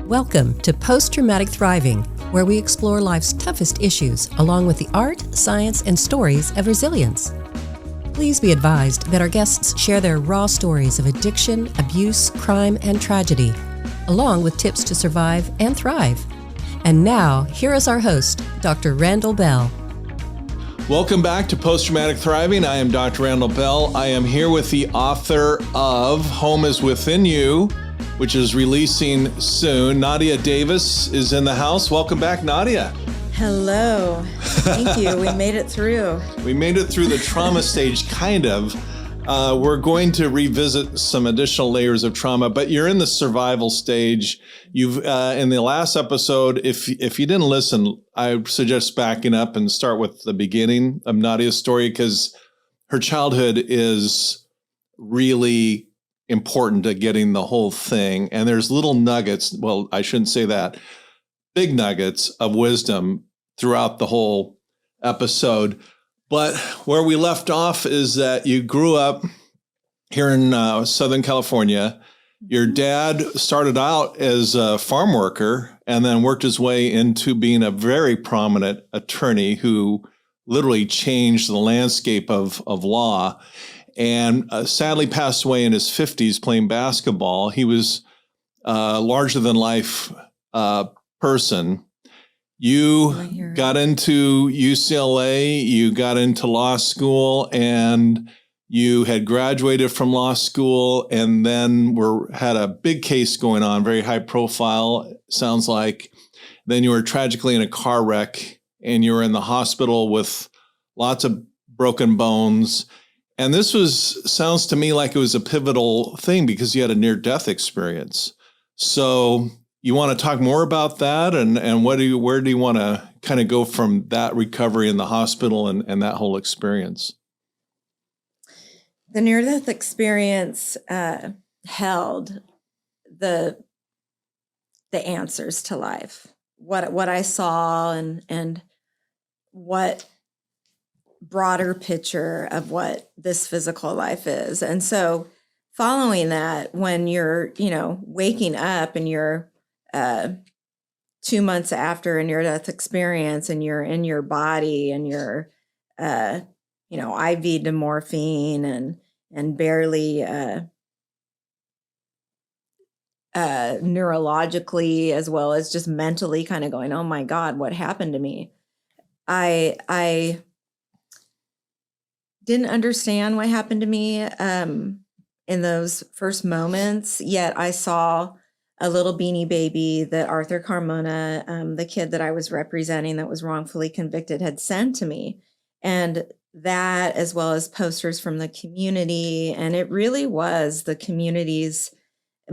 Welcome to Post-Traumatic Thriving, where we explore life's toughest issues along with the art, science, and stories of resilience. Please be advised that our guests share their raw stories of addiction, abuse, crime, and tragedy, along with tips to survive and thrive. And now, here is our host, Dr.RandallBell. Welcome back to Post-Traumatic Thriving. I am Dr.RandallBell. I am here with the author of Home is Within You, which is releasing soon. Nadia Davis is in the house. Welcome back, Nadia. Hello. Thank you. We made it through. We made it through the trauma stage, kind of. We're going to revisit some additional layers of trauma, but you're in the survival stage. You've in the last episode, if you didn't listen, I suggest backing up and start with the beginning of Nadia's story, because her childhood is really important to getting the whole thing. And there's little nuggets, well, I shouldn't say that, big nuggets of wisdom throughout the whole episode. But where we left off is that you grew up here in Southern California. Your dad started out as a farm worker and then worked his way into being a very prominent attorney who literally changed the landscape of law, and sadly passed away in his 50s playing basketball. He was a larger-than-life person. You got into UCLA, you got into law school, and you had graduated from law school, and then had a big case going on, very high profile, sounds like. Then you were tragically in a car wreck, and you were in the hospital with lots of broken bones. And this sounds to me like it was a pivotal thing because you had a near-death experience. So you want to talk more about that, and where do you want to kind of go from that recovery in the hospital and that whole experience? The near-death experience held the answers to life. What I saw and what broader picture of what this physical life is. And so following that, when you're, waking up and you're 2 months after a near-death experience and you're in your body and you're, IV to morphine and barely neurologically as well as just mentally kind of going, oh my God, what happened to me? I didn't understand what happened to me in those first moments, yet I saw a little beanie baby that Arthur Carmona, the kid that I was representing that was wrongfully convicted, had sent to me. And that, as well as posters from the community, and it really was the community's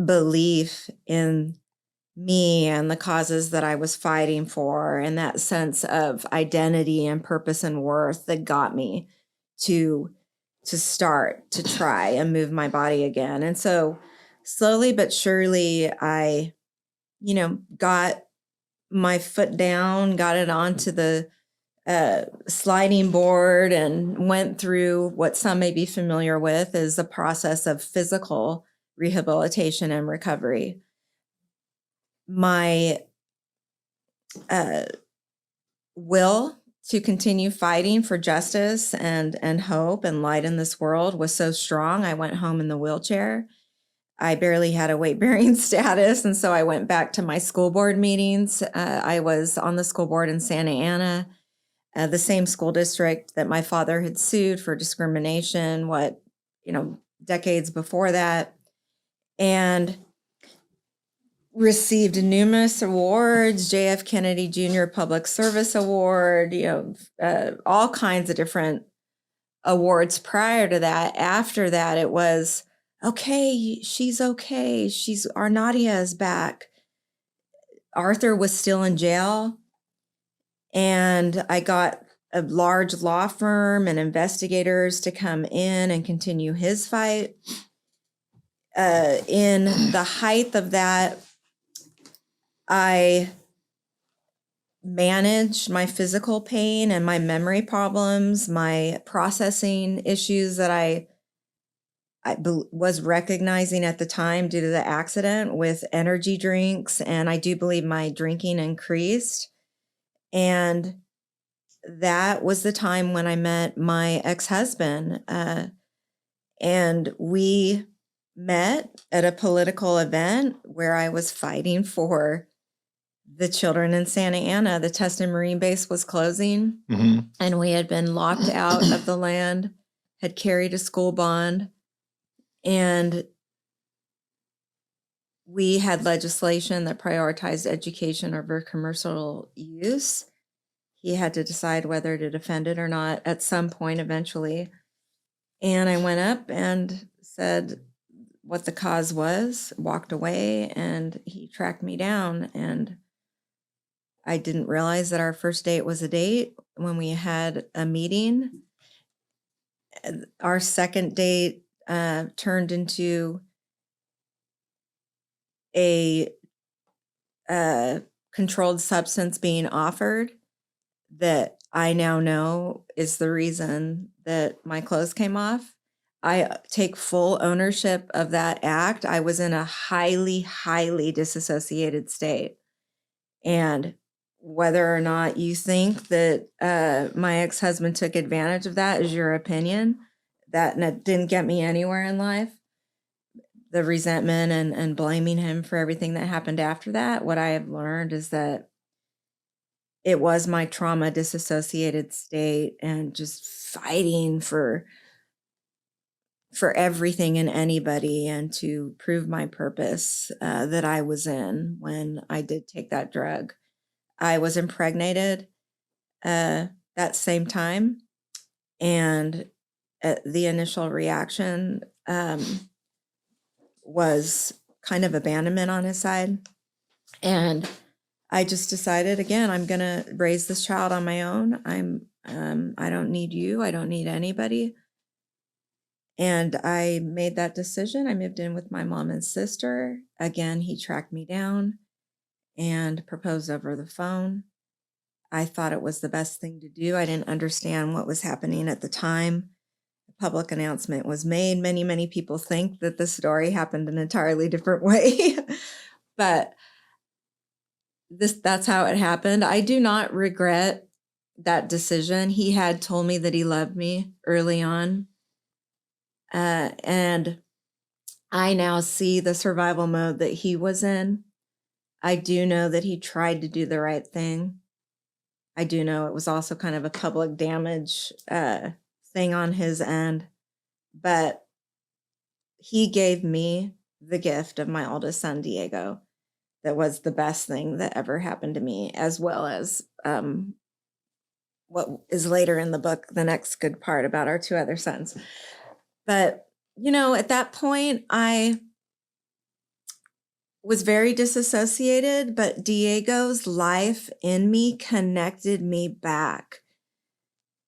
belief in me and the causes that I was fighting for, and that sense of identity and purpose and worth that got me to start to try and move my body again. And so slowly but surely, I, got my foot down, got it onto the sliding board, and went through what some may be familiar with is the process of physical rehabilitation and recovery. My will to continue fighting for justice and hope and light in this world was so strong. I went home in the wheelchair. I barely had a weight-bearing status, and so I went back to my school board meetings. I was on the school board in Santa Ana, the same school district that my father had sued for discrimination, decades before that, and received numerous awards, J.F. Kennedy Jr. Public Service Award, all kinds of different awards prior to that. After that, it was, okay, she's okay. Our Nadia is back. Arthur was still in jail, and I got a large law firm and investigators to come in and continue his fight. In the height of that, I managed my physical pain and my memory problems, my processing issues that I was recognizing at the time due to the accident with energy drinks, and I do believe my drinking increased. And that was the time when I met my ex-husband, and we met at a political event where I was fighting for the children in Santa Ana. The Tustin Marine Base was closing, and we had been locked out of the land, had carried a school bond, and we had legislation that prioritized education over commercial use. He had to decide whether to defend it or not at some point eventually. And I went up and said what the cause was, walked away, and he tracked me down. And I didn't realize that our first date was a date. When we had a meeting, our second date turned into a controlled substance being offered that I now know is the reason that my clothes came off. I take full ownership of that act. I was in a highly, highly disassociated state. And whether or not you think that my ex-husband took advantage of that is your opinion. That didn't get me anywhere in life. The resentment and blaming him for everything that happened after that, what I have learned is that it was my trauma disassociated state and just fighting for everything and anybody, and to prove my purpose that I was in when I did take that drug. I was impregnated that same time, and the initial reaction was kind of abandonment on his side. And I just decided, again, I'm going to raise this child on my own. I don't need you. I don't need anybody. And I made that decision. I moved in with my mom and sister. Again, he tracked me down and proposed over the phone. I thought it was the best thing to do. I didn't understand what was happening at the time. The public announcement was made. Many, many people think that the story happened an entirely different way, but that's how it happened. I do not regret that decision. He had told me that he loved me early on. And I now see the survival mode that he was in. I do know that he tried to do the right thing. I do know it was also kind of a public damage thing on his end, but he gave me the gift of my oldest son, Diego. That was the best thing that ever happened to me, as well as what is later in the book, the next good part about our two other sons. But, at that point, I was very disassociated, but Diego's life in me connected me back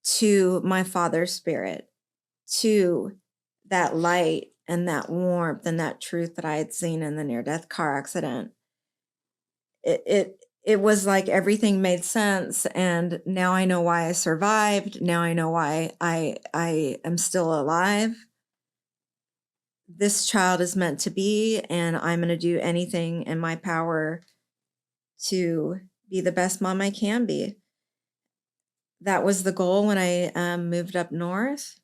to my father's spirit, to that light and that warmth and that truth that I had seen in the near-death car accident. It was like everything made sense, and now I know why I survived. Now I know why I am still alive. This child is meant to be, and I'm going to do anything in my power to be the best mom I can be. That was the goal when I moved up north,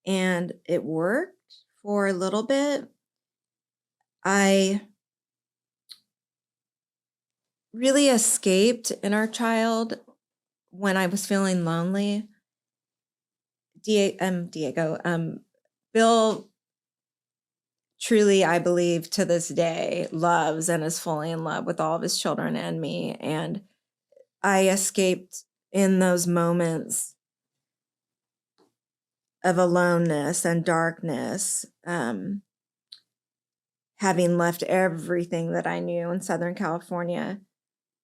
and it worked for a little bit. I really escaped inner child when I was feeling lonely. Bill truly, I believe, to this day, loves and is fully in love with all of his children and me. And I escaped in those moments of aloneness and darkness, having left everything that I knew in Southern California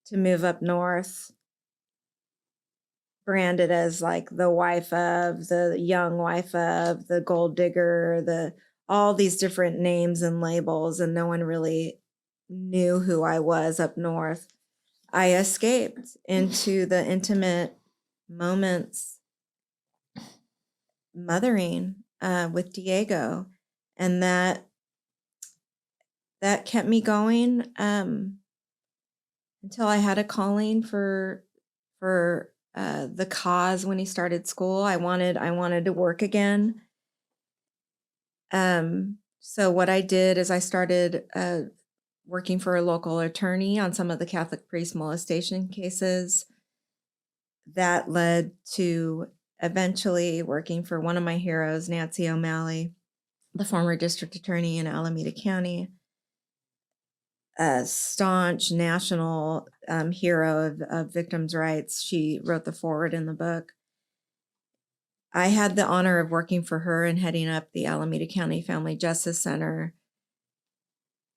to move up north, branded as like the wife of, the young wife of, the gold digger, all these different names and labels, and no one really knew who I was up north. I escaped into the intimate moments mothering with Diego. And that kept me going until I had a calling for the cause when he started school. I wanted to work again. So what I did is I started working for a local attorney on some of the Catholic priest molestation cases. That led to eventually working for one of my heroes, Nancy O'Malley, the former district attorney in Alameda County, a staunch national hero of victims' rights. She wrote the foreword in the book. I had the honor of working for her and heading up the Alameda County Family Justice Center.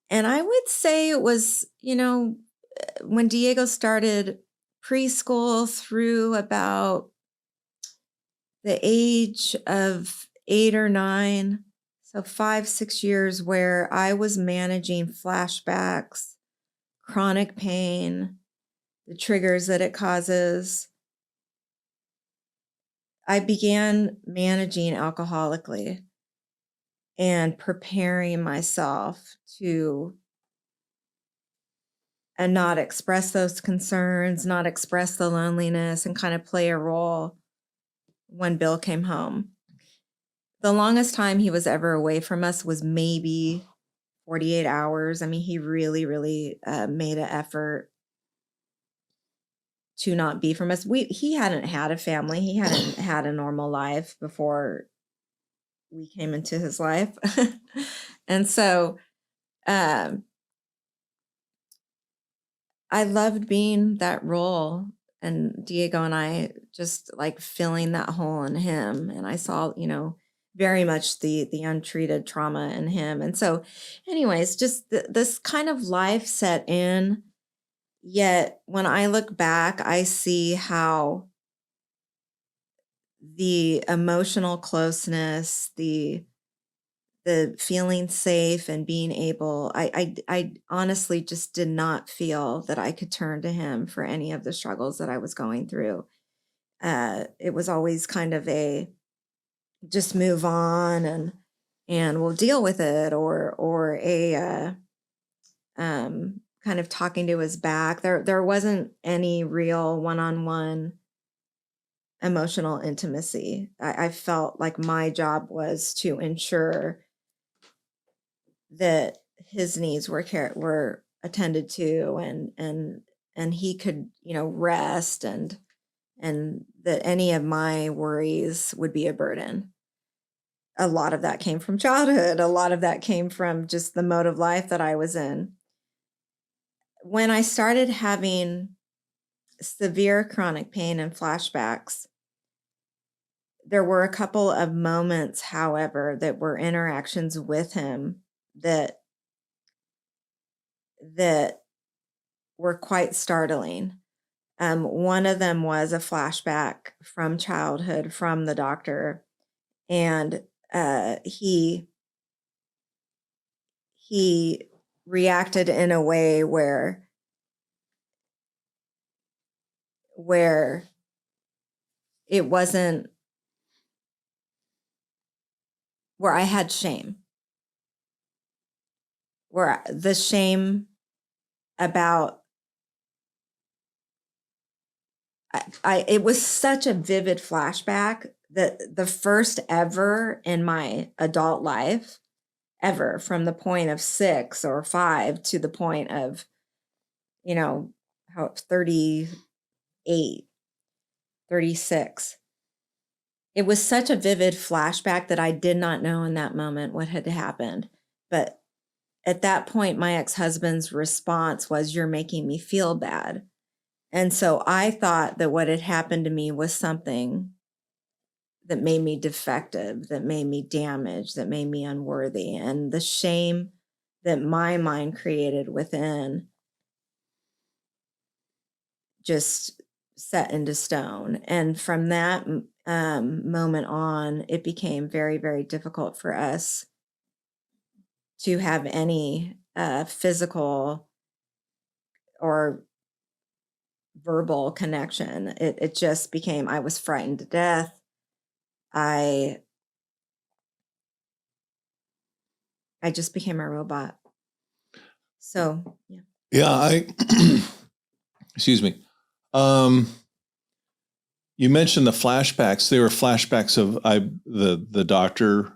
And I would say it was, when Diego started preschool through about the age of 8 or 9, so 5-6 years, where I was managing flashbacks, chronic pain, the triggers that it causes. I began managing alcoholically and preparing myself to and not express those concerns, not express the loneliness, and kind of play a role when Bill came home. The longest time he was ever away from us was maybe 48 hours. I mean, he really, really made an effort to not be from us. He hadn't had a family. He hadn't had a normal life before we came into his life. And so I loved being that role, and Diego and I just like filling that hole in him. And I saw, very much the untreated trauma in him. And so anyways, just this kind of life set in. Yet when I look back, I see how the emotional closeness, the feeling safe and being able, I honestly just did not feel that I could turn to him for any of the struggles that I was going through. It was always kind of a just move on and we'll deal with it, or a kind of talking to his back. There wasn't any real one-on-one emotional intimacy. I felt like my job was to ensure that his needs were attended to, and he could, rest, and that any of my worries would be a burden. A lot of that came from childhood. A lot of that came from just the mode of life that I was in. When I started having severe chronic pain and flashbacks, there were a couple of moments, however, that were interactions with him that were quite startling. One of them was a flashback from childhood from the doctor, and he reacted in a way where it wasn't, where I had shame, where the shame about, it was such a vivid flashback that the first ever in my adult life, ever, from the point of 6 or 5 to the point of, how 38, 36. It was such a vivid flashback that I did not know in that moment what had happened. But at that point, my ex-husband's response was, "You're making me feel bad." And so I thought that what had happened to me was something that made me defective, that made me damaged, that made me unworthy. And the shame that my mind created within just set into stone. And from that moment on, it became very, very difficult for us to have any physical or verbal connection. It just became, I was frightened to death. I I just became a robot. So, yeah. Yeah, excuse me. You mentioned the flashbacks. They were flashbacks of the doctor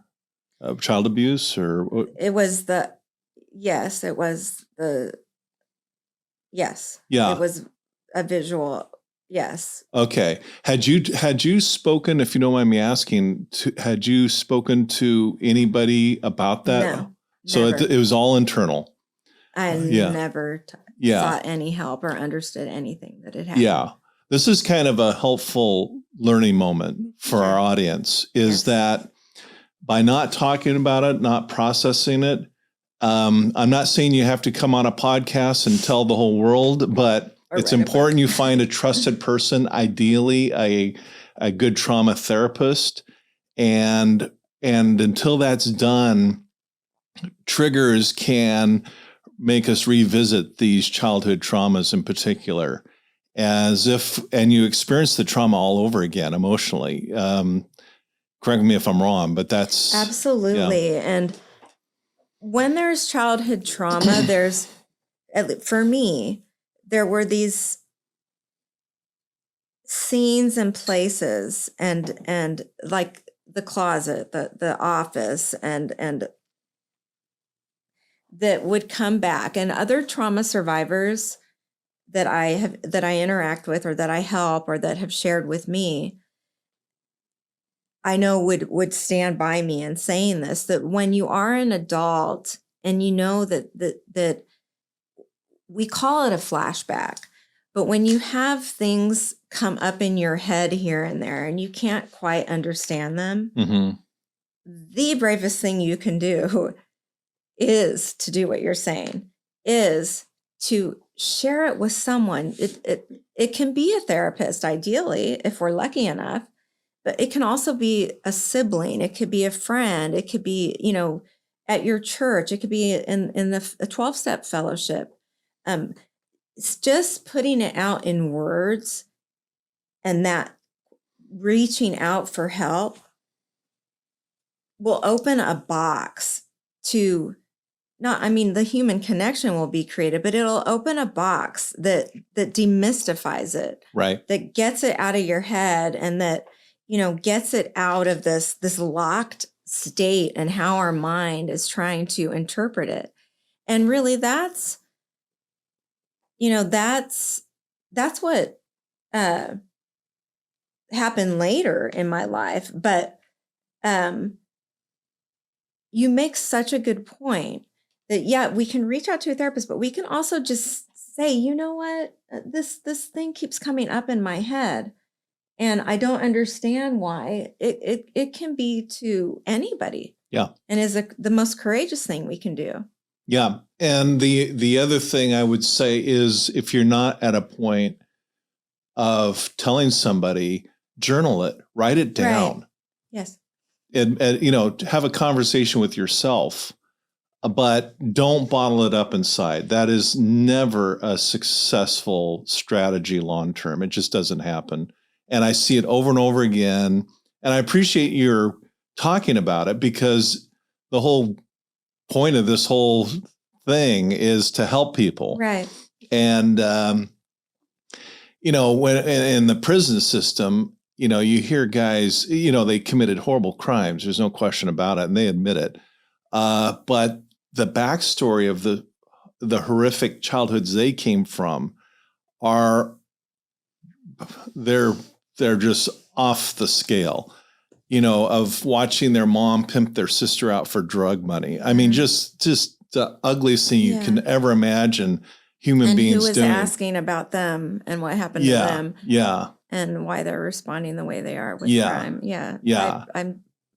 of child abuse, or It was yes. It was yes. Yeah. It was a visual. Yes. Okay. Had you spoken, if you don't mind me asking, had you spoken to anybody about that? No. So Never. it was all internal. I Yeah. never Yeah. sought any help or understood anything that had happened. Yeah. This is kind of a helpful learning moment for our audience, is that by not talking about it, not processing it, I'm not saying you have to come on a podcast and tell the whole world, but it's important you find a trusted person, ideally a good trauma therapist. And until that's done, triggers can make us revisit these childhood traumas in particular, and you experience the trauma all over again emotionally. Correct me if I'm wrong, but that's absolutely. Yeah. And when there's childhood trauma, for me, there were these scenes and places and like the closet, the office, and that would come back, and other trauma survivors that I interact with, or that I help, or that have shared with me, I know would stand by me in saying this, that when you are an adult and you know that we call it a flashback, but when you have things come up in your head here and there and you can't quite understand them, the bravest thing you can do is to do what you're saying, is to share it with someone. It can be a therapist, ideally, if we're lucky enough. But it can also be a sibling. It could be a friend. It could be, at your church. It could be in a 12-step fellowship. It's just putting it out in words, and that reaching out for help will open a box to the human connection will be created, but it'll open a box that demystifies it, right? That gets it out of your head, and that gets it out of this locked state and how our mind is trying to interpret it. And really that's what happened later in my life. But you make such a good point that, we can reach out to a therapist, but we can also just say, you know what, this thing keeps coming up in my head, and I don't understand why. It can be to anybody. Yeah. And is the most courageous thing we can do. Yeah. And the other thing I would say is, if you're not at a point of telling somebody, journal it, write it down. Right. Yes. And have a conversation with yourself, but don't bottle it up inside. That is never a successful strategy long term. It just doesn't happen. And I see it over and over again. And I appreciate your talking about it, because the whole point of this whole thing is to help people. Right. And, when in the prison system, you hear guys, they committed horrible crimes. There's no question about it. And they admit it. But the backstory of the horrific childhoods they came from they're just off the scale, of watching their mom pimp their sister out for drug money. I mean, just the ugliest thing you can ever imagine human beings who was doing. Asking about them and what happened to them. Yeah. And why they're responding the way they are with crime. Yeah. Yeah.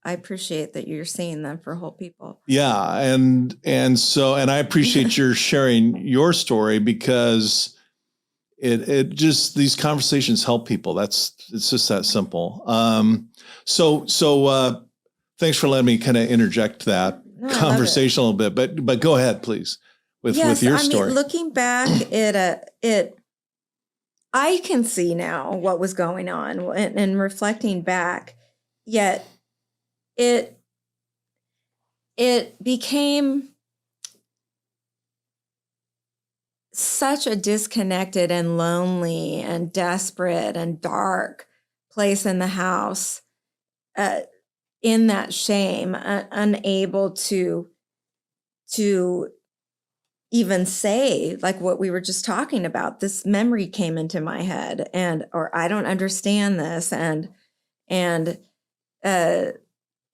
I appreciate that you're seeing them for whole people. Yeah. And I appreciate your sharing your story, because it just, these conversations help people. It's just that simple. So thanks for letting me kind of interject that conversation a little bit, but go ahead, please, with your story. Looking back, I can see now what was going on, and reflecting back, yet it it became such a disconnected and lonely and desperate and dark place in the house, in that shame, unable to even say, like what we were just talking about. This memory came into my head, or I don't understand this, and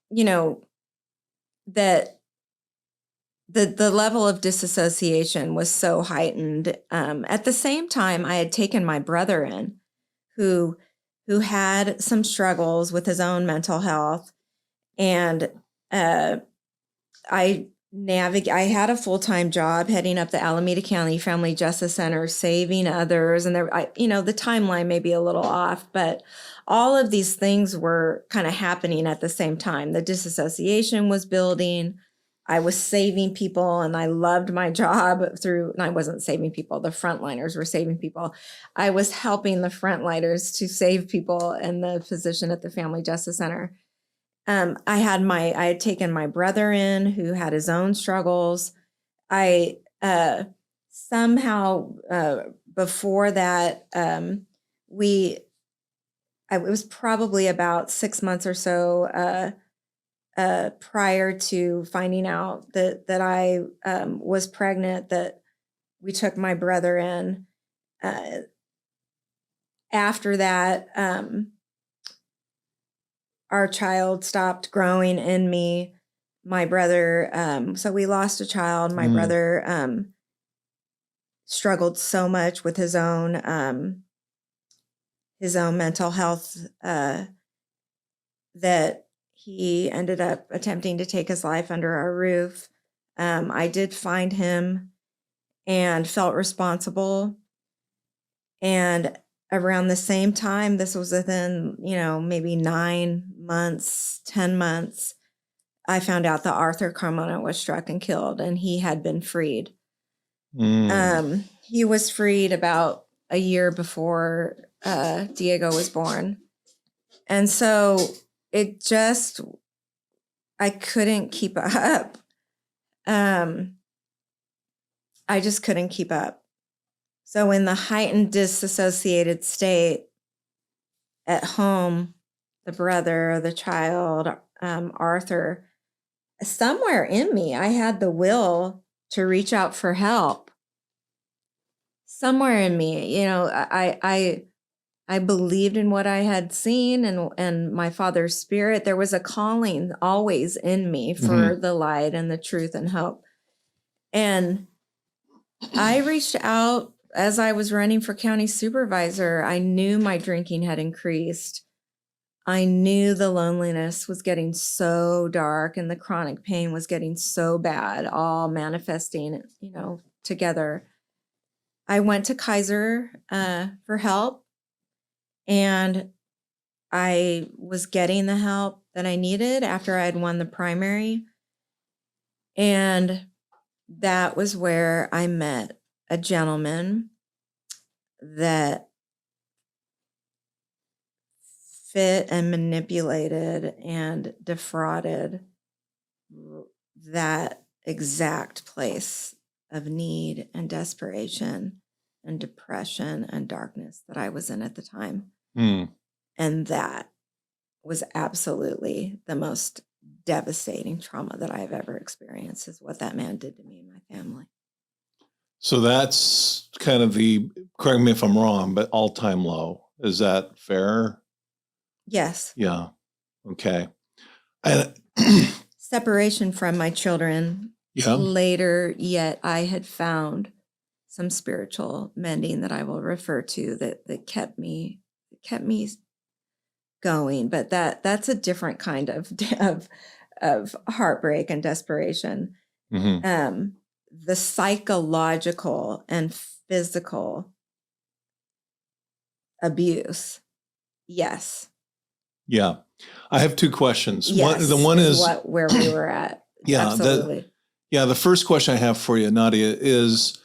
you know, that the level of disassociation was so heightened. At the same time, I had taken my brother in, who had some struggles with his own mental health, and I had a full-time job heading up the Alameda County Family Justice Center, saving others, and the timeline may be a little off, but all of these things were kind of happening at the same time. The disassociation was building. I was saving people, and I loved my job and I wasn't saving people. The frontliners were saving people. I was helping the frontliners to save people, and the physician at the Family Justice Center. I had taken my brother in, who had his own struggles. I somehow before that, it was probably about 6 months or so prior to finding out that I was pregnant, that we took my brother in. After that, our child stopped growing in me. My brother, so we lost a child. My brother struggled so much with his own mental health that he ended up attempting to take his life under our roof. I did find him and felt responsible. And around the same time, this was within, maybe 9 months, 10 months, I found out that Arthur Carmona was struck and killed, and he had been freed. He was freed about a year before Diego was born. And so I couldn't keep up. I just couldn't keep up. So in the heightened disassociated state at home, the brother, the child, Arthur, somewhere in me, I had the will to reach out for help. Somewhere in me, I believed in what I had seen and my Father's Spirit. There was a calling always in me for the light and the truth and hope. And I reached out as I was running for county supervisor. I knew my drinking had increased. I knew the loneliness was getting so dark and the chronic pain was getting so bad, all manifesting, together. I went to Kaiser for help, and I was getting the help that I needed after I had won the primary. And that was where I met a gentleman that fit and manipulated and defrauded that exact place of need and desperation and depression and darkness that I was in at the time. And that was absolutely the most devastating trauma that I've ever experienced, is what that man did to me and my family. So that's kind of correct me if I'm wrong, but all-time low. Is that fair? Yes. Yeah. Okay. Separation from my children. Yeah. Later, yet I had found some spiritual mending that I will refer to that kept me going. But that's a different kind of heartbreak and desperation. The psychological and physical abuse. Yes. Yeah. I have two questions. Yes, One is where we were at. Yeah. Absolutely. The first question I have for you, Nadia, is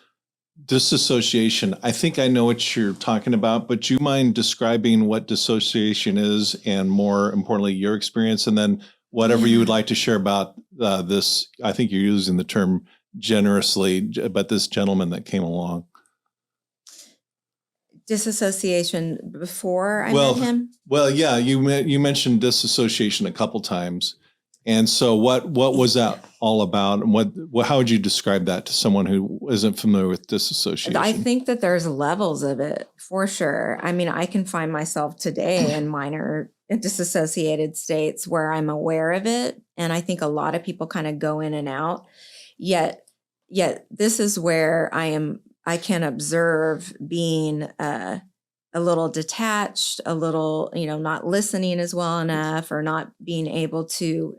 disassociation. I think I know what you're talking about, but do you mind describing what dissociation is and, more importantly, your experience? And then whatever you would like to share about this. I think you're using the term generously, but this gentleman that came along. Disassociation before I met him? Well, yeah, you mentioned disassociation a couple times. And so what was that all about? And how would you describe that to someone who isn't familiar with disassociation? I think that there's levels of it for sure. I mean, I can find myself today in minor disassociated states where I'm aware of it. And I think a lot of people kind of go in and out. Yet this is where I can observe being a little detached, a little, not listening as well enough, or not being able to,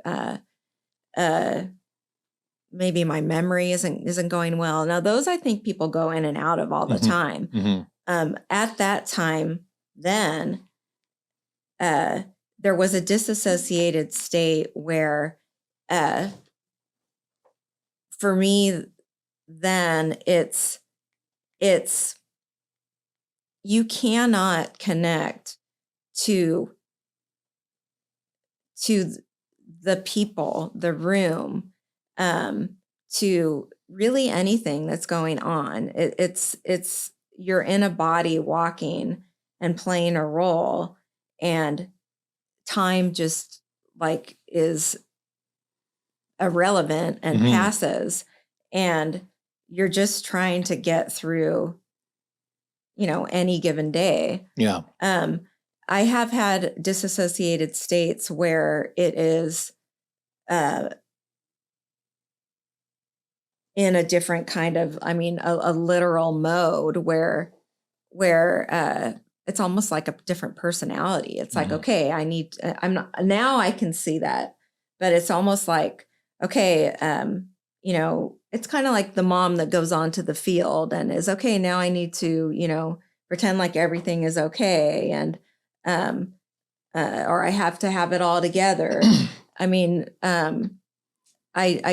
maybe my memory isn't going well. Now, those I think people go in and out of all the time. Mm-hmm. At that time, then there was a disassociated state where, for me, then it's you cannot connect to the people, the room, to really anything that's going on. It's you're in a body walking and playing a role, and time just like is irrelevant and passes, and you're just trying to get through, any given day. Yeah. I have had disassociated states where it is in a different kind of, a literal mode where it's almost like a different personality. It's like, okay, now I can see that, but it's almost like, okay, it's kind of like the mom that goes onto the field and is, okay, now I need to, pretend like everything is okay. And, or I have to have it all together. I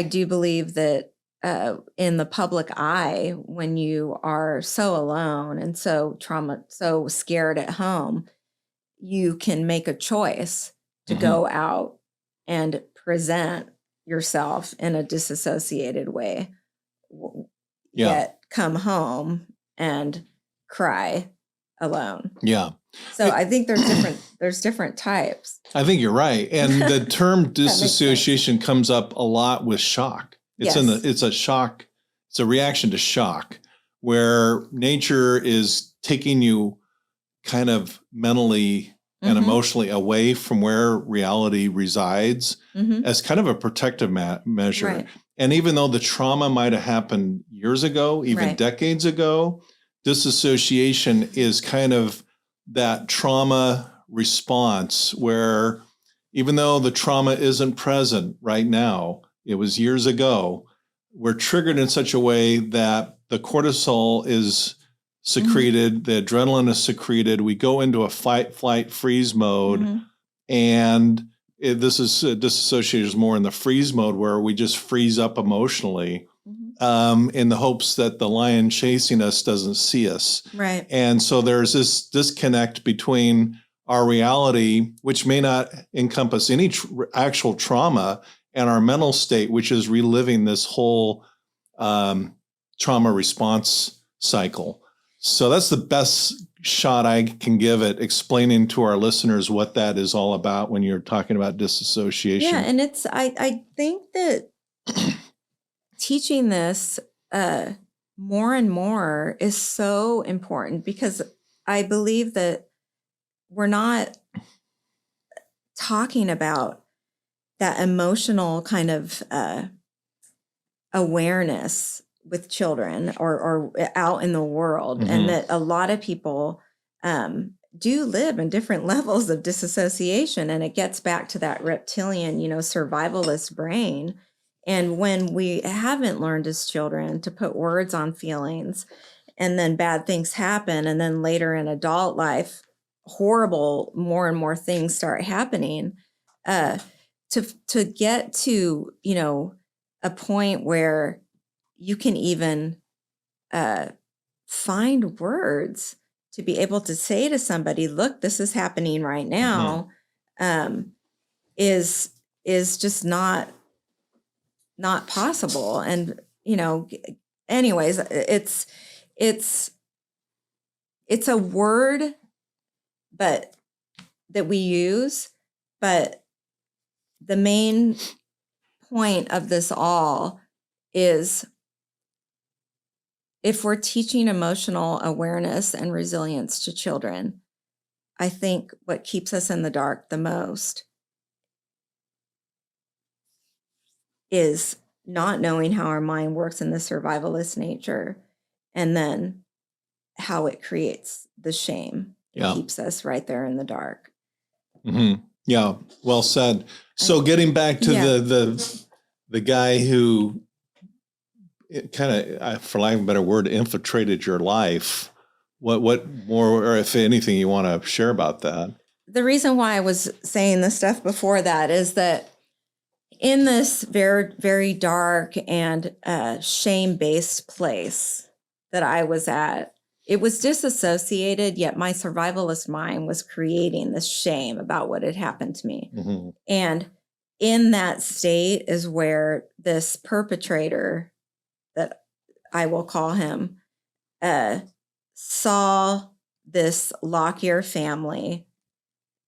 do believe that, in the public eye, when you are so alone and so scared at home, you can make a choice to go out and present yourself in a disassociated way, yet come home and cry alone. Yeah. So I think there's different types. I think you're right. And the term disassociation comes up a lot with shock. It's a shock. It's a reaction to shock where nature is taking you kind of mentally and emotionally away from where reality resides as kind of a protective measure. Right. And even though the trauma might have happened years ago, even decades ago, disassociation is kind of that trauma response where even though the trauma isn't present right now, it was years ago, we're triggered in such a way that the cortisol is secreted, the adrenaline is secreted, we go into a fight, flight, freeze mode, and this is disassociated is more in the freeze mode where we just freeze up emotionally in the hopes that the lion chasing us doesn't see us. Right. And so there's this disconnect between our reality, which may not encompass any actual trauma, and our mental state, which is reliving this whole trauma response cycle. So that's the best shot I can give at explaining to our listeners what that is all about when you're talking about disassociation. Yeah, and I think that teaching this more and more is so important, because I believe that we're not talking about that emotional kind of awareness with children or out in the world, and that a lot of people do live in different levels of disassociation, and it gets back to that reptilian, survivalist brain. And when we haven't learned as children to put words on feelings, and then bad things happen, and then later in adult life, horrible, more and more things start happening, to get to, a point where you can even find words to be able to say to somebody, look, this is happening right now, is is just not possible. And, anyways, it's a word, but that we use, but the main point of this all is, if we're teaching emotional awareness and resilience to children, I think what keeps us in the dark the most is not knowing how our mind works in the survivalist nature, and then how it creates the shame that keeps us right there in the dark. Mm-hmm. Yeah, well said. So getting back to the guy who kind of, for lack of a better word, infiltrated your life, what more, or if anything, you want to share about that? The reason why I was saying the stuff before that is that in this very, very dark and shame-based place that I was at, it was disassociated, yet my survivalist mind was creating this shame about what had happened to me. Mm-hmm. And in that state is where this perpetrator, that I will call him, saw this Lockyer family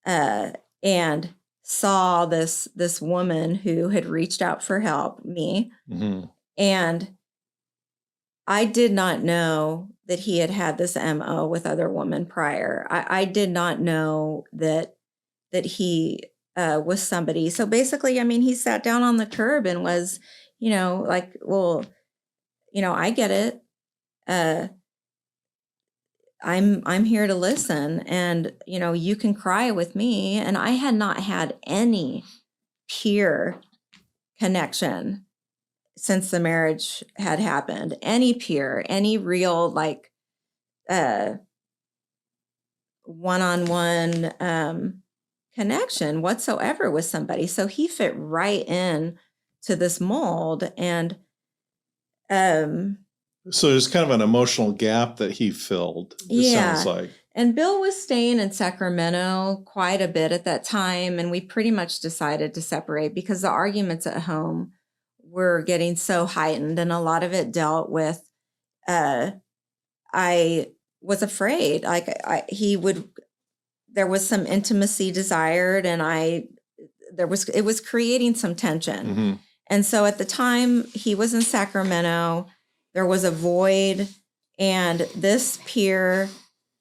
and saw this woman who had reached out for help, me. Mm-hmm. And I did not know that he had had this MO with other women prior. I did not know that he was somebody. So basically, I mean, he sat down on the curb and was, like, well, I get it. I'm here to listen, and you can cry with me. And I had not had any peer connection since the marriage had happened. Any peer, any real, like, one-on-one connection whatsoever with somebody. So he fit right in to this mold. And so there's kind of an emotional gap that he filled, it sounds like. And Bill was staying in Sacramento quite a bit at that time, and we pretty much decided to separate because the arguments at home were getting so heightened, and a lot of it dealt with I was afraid, like, there was some intimacy desired, and it was creating some tension. Mm-hmm. And so at the time he was in Sacramento, there was a void, and this peer,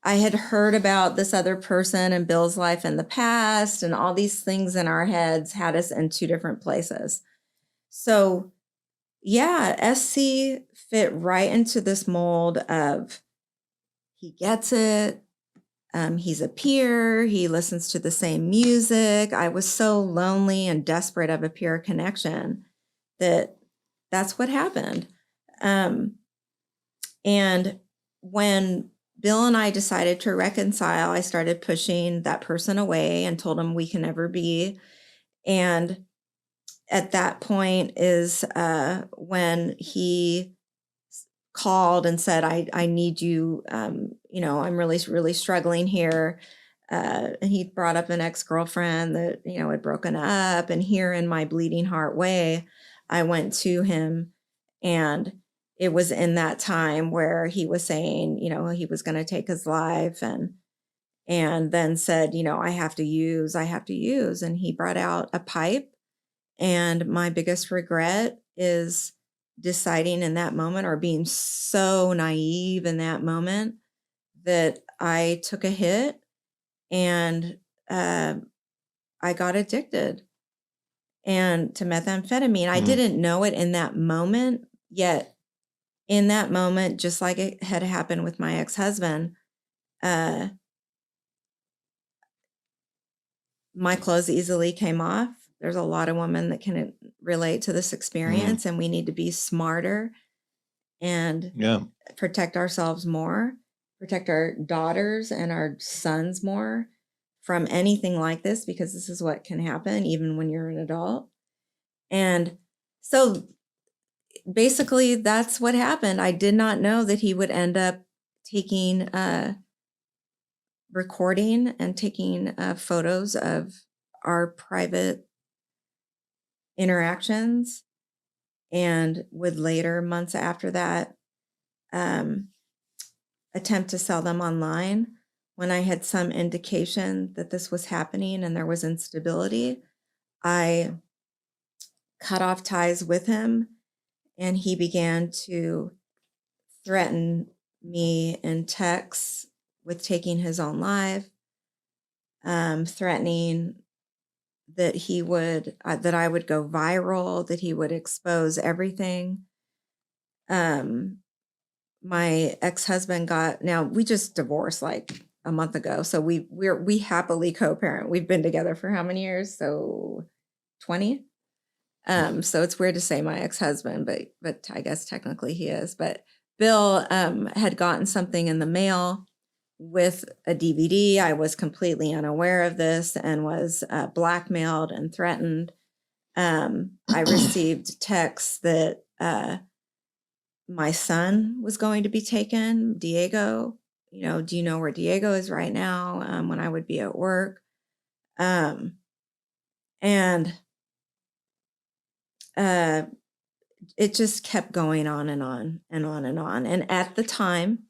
I had heard about this other person in Bill's life in the past, and all these things in our heads had us in two different places. So SC fit right into this mold of, he gets it. He's a peer. He listens to the same music. I was so lonely and desperate of a peer connection that's what happened. And when Bill and I decided to reconcile, I started pushing that person away and told him we can never be. And at that point is when he called and said, I need you, I'm really, really struggling here. And he brought up an ex-girlfriend that, had broken up. And here in my bleeding heart way, I went to him, and it was in that time where he was saying, he was going to take his life, and then said, I have to use. And he brought out a pipe. And my biggest regret is deciding in that moment, or being so naive in that moment, that I took a hit and I got addicted and to methamphetamine. I didn't know it in that moment, yet in that moment, just like it had happened with my ex-husband, my clothes easily came off. There's a lot of women that can relate to this experience, and we need to be smarter and protect ourselves more, protect our daughters and our sons more from anything like this, because this is what can happen even when you're an adult. And so basically that's what happened. I did not know that he would end up taking recording and taking photos of our private interactions, and would later, months after that, attempt to sell them online. When I had some indication that this was happening and there was instability, I cut off ties with him, and he began to threaten me in texts with taking his own life, threatening that he would that I would go viral, that he would expose everything. My ex-husband now we just divorced like a month ago, so we happily co-parent. We've been together for how many years? So 20. So it's weird to say my ex-husband, but I guess technically he is. But Bill had gotten something in the mail with a DVD. I was completely unaware of this and was blackmailed and threatened. I received texts that my son was going to be taken, Diego. Do you know where Diego is right now? When I would be at work. And it just kept going on and on and on and on. And at the time,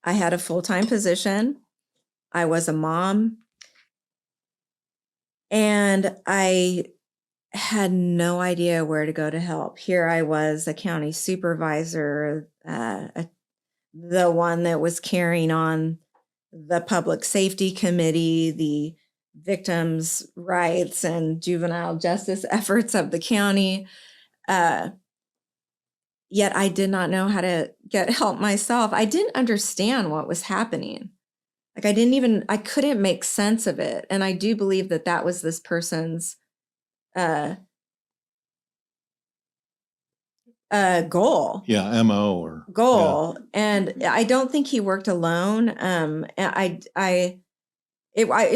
I had a full-time position. I was a mom. And I had no idea where to go to help. Here I was, a county supervisor, the one that was carrying on the public safety committee, the victims' rights and juvenile justice efforts of the county. Yet I did not know how to get help myself. I didn't understand what was happening. Like I couldn't make sense of it. And I do believe that was this person's goal. Yeah, MO goal. Yeah. And I don't think he worked alone. It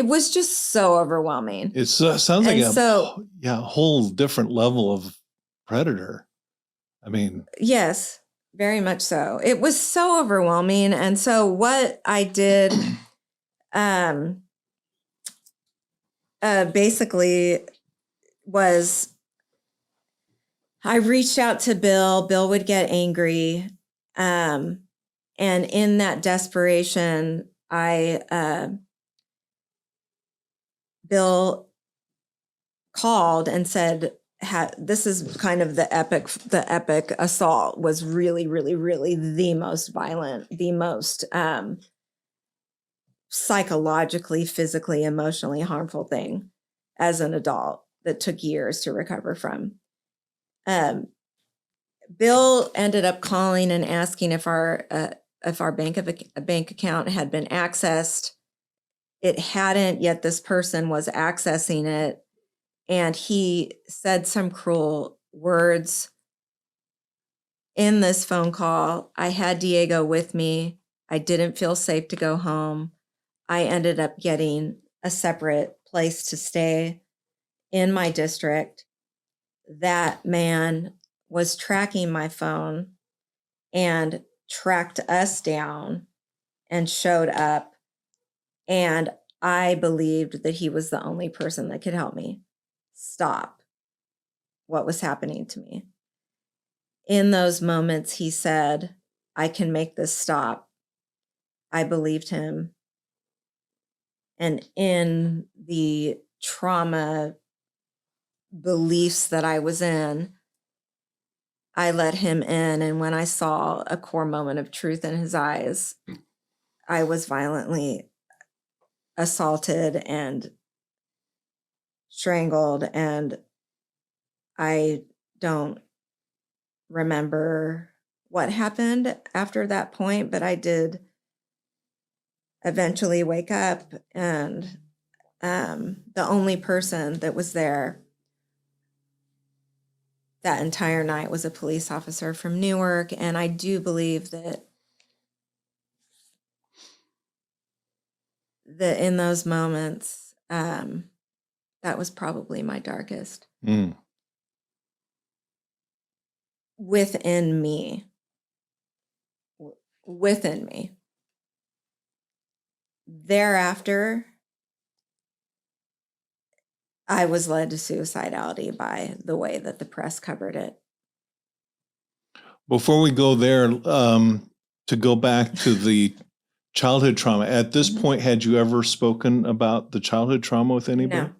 was just so overwhelming. It sounds like a whole different level of predator. I mean, yes, very much so. It was so overwhelming. And so what I did, basically was I reached out to Bill. Bill would get angry. And in that desperation, Bill called and said, this is kind of the epic assault was really, really, really the most violent, the most psychologically, physically, emotionally harmful thing as an adult that took years to recover from. Bill ended up calling and asking if our bank account had been accessed. It hadn't, yet this person was accessing it. And he said some cruel words in this phone call. I had Diego with me. I didn't feel safe to go home. I ended up getting a separate place to stay in my district. That man was tracking my phone and tracked us down and showed up. And I believed that he was the only person that could help me stop what was happening to me. In those moments, he said, I can make this stop. I believed him. And in the trauma beliefs that I was in, I let him in. And when I saw a core moment of truth in his eyes, I was violently assaulted and strangled. And I don't remember what happened after that point, but I did eventually wake up, and the only person that was there that entire night was a police officer from Newark. And I do believe that in those moments, that was probably my darkest. Within me. Thereafter, I was led to suicidality by the way that the press covered it. Before we go there, to go back to the childhood trauma, at this point, had you ever spoken about the childhood trauma with anybody? No.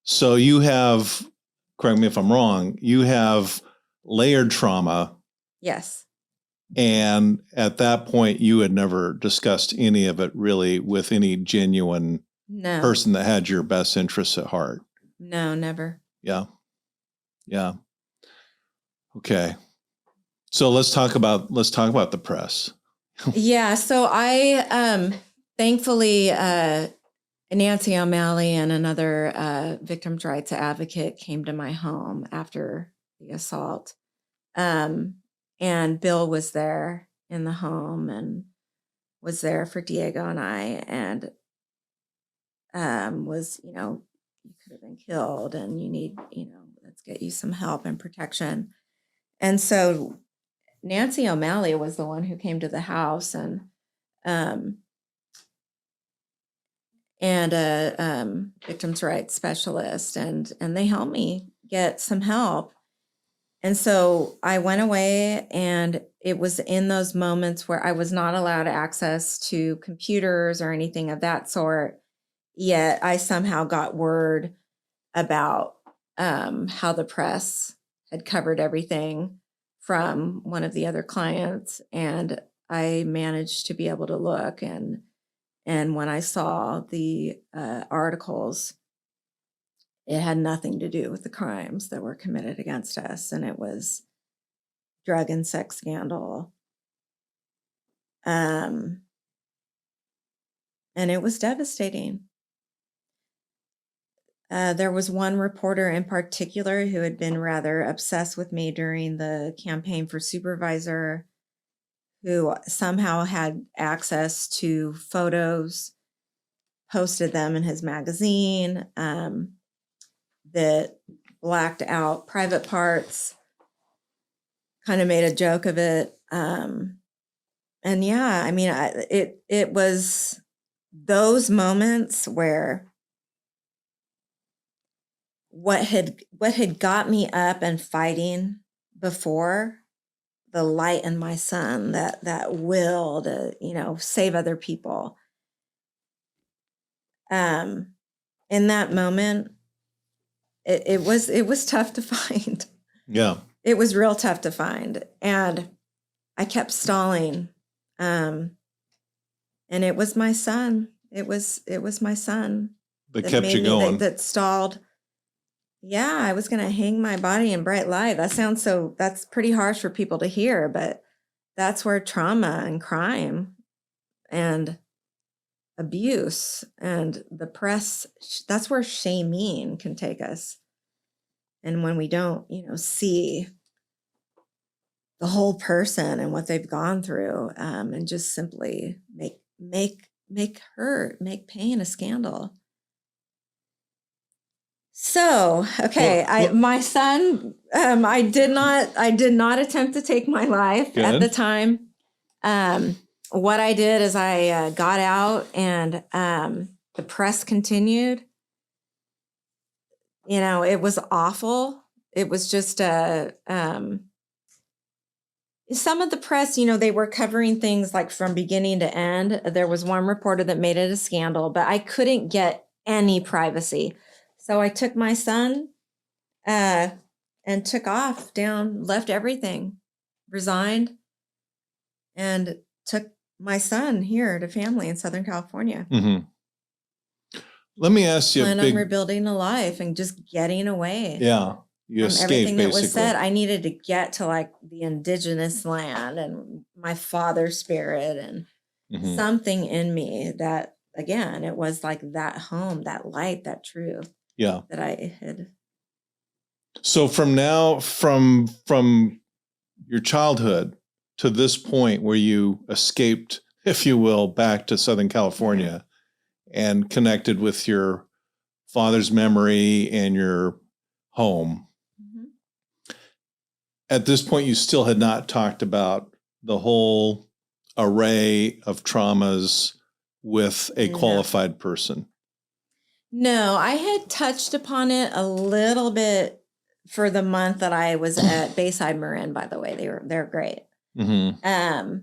So you have, correct me if I'm wrong, you have layered trauma. Yes. And at that point, you had never discussed any of it really with any genuine No. person that had your best interests at heart. No, never. Yeah. Yeah. Okay. So let's talk about the press. Yeah. So I thankfully Nancy O'Malley and another victims' rights advocate came to my home after the assault. And Bill was there in the home and was there for Diego and I, and was, you could have been killed and you need, let's get you some help and protection. And so Nancy O'Malley was the one who came to the house and a victims' rights specialist, and they helped me get some help. And so I went away, and it was in those moments where I was not allowed access to computers or anything of that sort. Yet I somehow got word about how the press had covered everything from one of the other clients, and I managed to be able to look. And when I saw the articles, it had nothing to do with the crimes that were committed against us, and it was drug and sex scandal. And it was devastating. There was one reporter in particular who had been rather obsessed with me during the campaign for supervisor, who somehow had access to photos, posted them in his magazine, that blacked out private parts, kind of made a joke of it. And yeah, I mean, it was those moments where what had got me up and fighting before, the light in my son, that will to, save other people. In that moment, it was tough to find. Yeah. It was real tough to find. And I kept stalling. And it was my son. It was my son That kept you going. That stalled. Yeah, I was going to hang my body in bright light. That's pretty harsh for people to hear, but that's where trauma and crime and abuse and the press, that's where shaming can take us. And when we don't, see the whole person and what they've gone through, and just simply make hurt, make pain a scandal. So, okay, my son, I did not attempt to take my life at the time. What I did is I got out, and the press continued. It was awful. It was just some of the press, they were covering things like from beginning to end. There was one reporter that made it a scandal, but I couldn't get any privacy. So I took my son and took off down, left everything, resigned, and took my son here to family in Southern California. Mm-hmm. Let me ask you. Plan on rebuilding a life and just getting away. Yeah, you escaped, everything that basically. was said. I needed to get to like the indigenous land and my father's spirit and something in me that, again, it was like that home, that light, that truth. Yeah. That I had. So from your childhood to this point where you escaped, if you will, back to Southern California and connected with your father's memory and your home. Mm-hmm. At this point, you still had not talked about the whole array of traumas with a qualified person. No, I had touched upon it a little bit for the month that I was at Bayside Marin, by the way. They're great. Mm-hmm.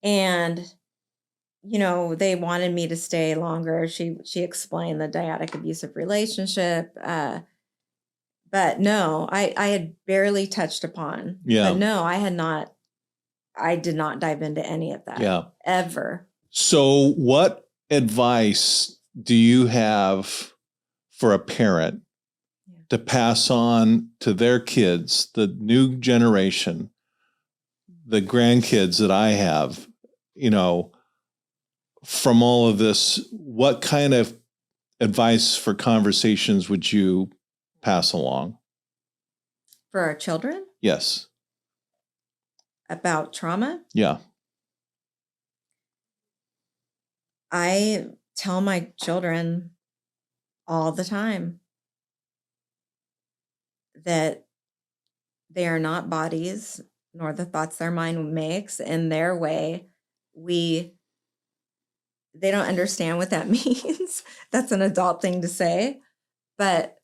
And they wanted me to stay longer. She explained the dyadic abusive relationship. But no, I had barely touched upon. Yeah. But no, I did not dive into any of that. Yeah. Ever. So what advice do you have for a parent to pass on to their kids, the new generation, the grandkids that I have, from all of this? What kind of advice for conversations would you pass along? For our children? Yes. About trauma? Yeah. I tell my children all the time that they are not bodies, nor the thoughts their mind makes. In their way, they don't understand what that means. That's an adult thing to say. But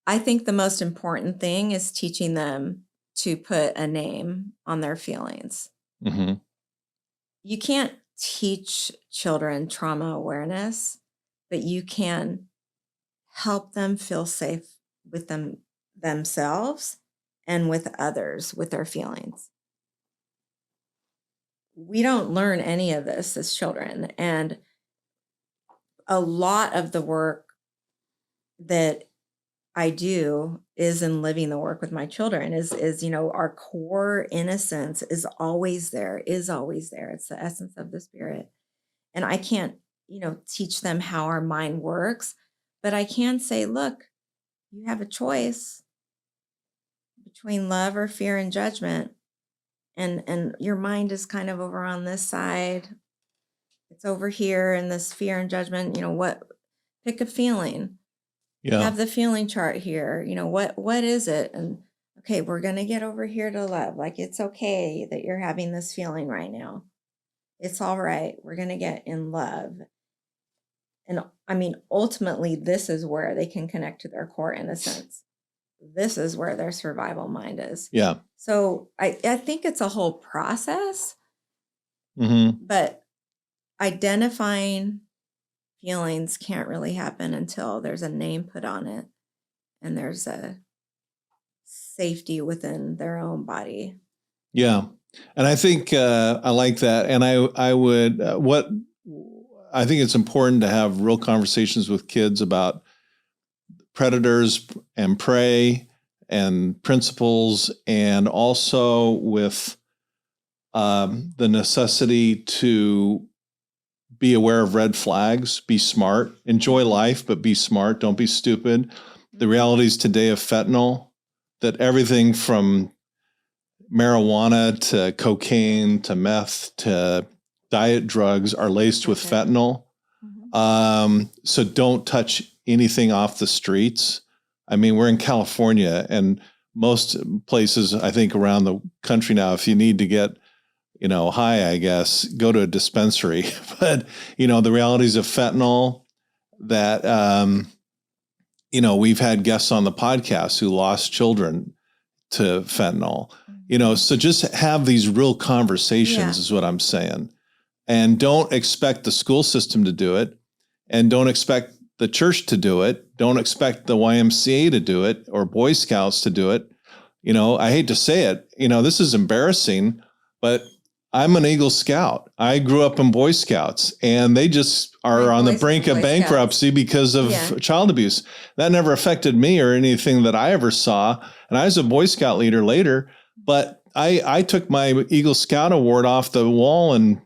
I think the most important thing is teaching them to put a name on their feelings. Mm-hmm. You can't teach children trauma awareness, but you can help them feel safe with themselves and with others with their feelings. We don't learn any of this as children. And a lot of the work that I do is in living the work with my children is our core innocence is always there. It's the essence of the spirit. And I can't, teach them how our mind works, but I can say, look, you have a choice between love or fear and judgment. And your mind is kind of over on this side. It's over here in this fear and judgment. Pick a feeling. Yeah. Have the feeling chart here. What is it? And okay, we're going to get over here to love. Like, it's okay that you're having this feeling right now. It's all right. We're going to get in love. And I mean, ultimately, this is where they can connect to their core innocence. This is where their survival mind is. Yeah. So I think it's a whole process, Mm-hmm. but identifying feelings can't really happen until there's a name put on it and there's a safety within their own body. Yeah. And I think I like that. And I would, I think it's important to have real conversations with kids about predators and prey and principles, and also with the necessity to be aware of red flags, be smart, enjoy life, but be smart. Don't be stupid. The realities today of fentanyl, that everything from marijuana to cocaine to meth to diet drugs are laced with fentanyl. So don't touch anything off the streets. I mean, we're in California, and most places, I think, around the country now, if you need to get, high, I guess, go to a dispensary. But, the realities of fentanyl that, we've had guests on the podcast who lost children to fentanyl, so just have these real conversations is what I'm saying. And don't expect the school system to do it, and don't expect the church to do it. Don't expect the YMCA to do it or Boy Scouts to do it. I hate to say it, this is embarrassing, but I'm an Eagle Scout. I grew up in Boy Scouts, and they just are on the brink of bankruptcy because of child abuse. That never affected me or anything that I ever saw. And I was a Boy Scout leader later, but I took my Eagle Scout award off the wall, and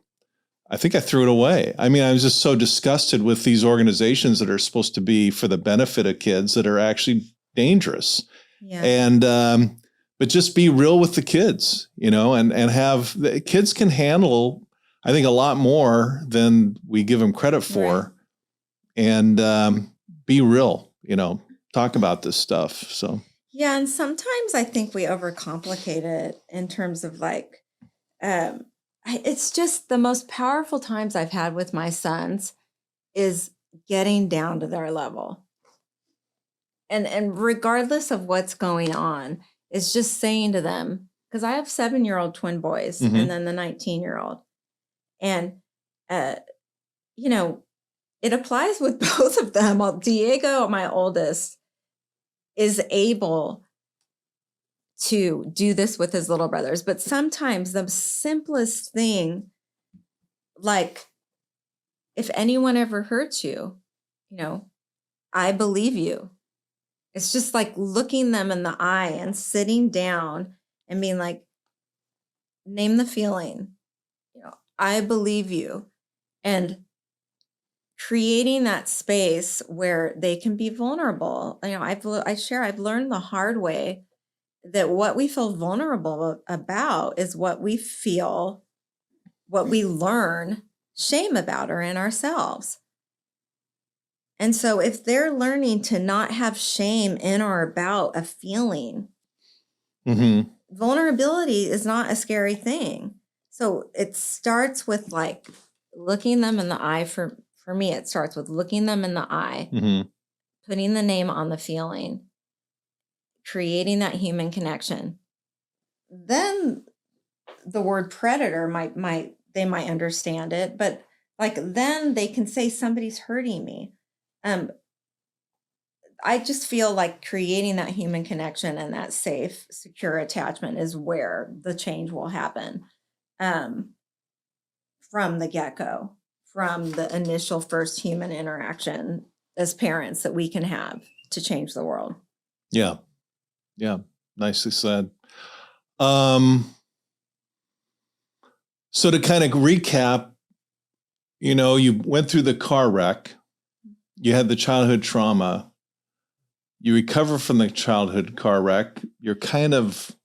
I think I threw it away. I mean, I was just so disgusted with these organizations that are supposed to be for the benefit of kids that are actually dangerous. Yeah. And, but just be real with the kids, and have the kids can handle, I think, a lot more than we give them credit for. Right. And be real, talk about this stuff. So. Yeah. And sometimes I think we overcomplicate it in terms of it's just the most powerful times I've had with my sons is getting down to their level. And regardless of what's going on, it's just saying to them, because I have 7-year-old twin boys and then the 19-year-old. And, you know, it applies with both of them. Diego, my oldest, is able to do this with his little brothers. But sometimes the simplest thing, like, if anyone ever hurts you, you know, I believe you. It's just like looking them in the eye and sitting down and being like, name the feeling. You know, I believe you. And creating that space where they can be vulnerable. You know, I've learned the hard way that what we feel vulnerable about is what we feel, what we learn shame about or in ourselves. And so if they're learning to not have shame in or about a feeling, vulnerability is not a scary thing. So it starts with like looking them in the eye. For me, it starts with looking them in the eye, putting the name on the feeling, creating that human connection. Then the word predator they might understand it, but like then they can say somebody's hurting me. I just feel like creating that human connection and that safe, secure attachment is where the change will happen from the get-go, from the initial first human interaction as parents that we can have to change the world. Yeah. Yeah. Nicely said. So to kind of recap, you know, you went through the car wreck, you had the childhood trauma, you recover from the childhood car wreck. You're kind of,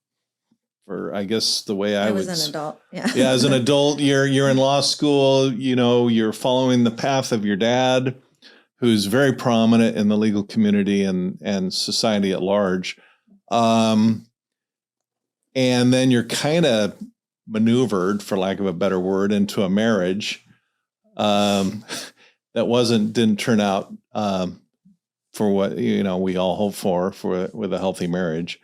or I guess the way I was an adult. Yeah. Yeah. As an adult, you're in law school, you know, you're following the path of your dad, who's very prominent in the legal community and society at large. And then you're kind of maneuvered, for lack of a better word, into a marriage that didn't turn out for what, you know, we all hope for with a healthy marriage.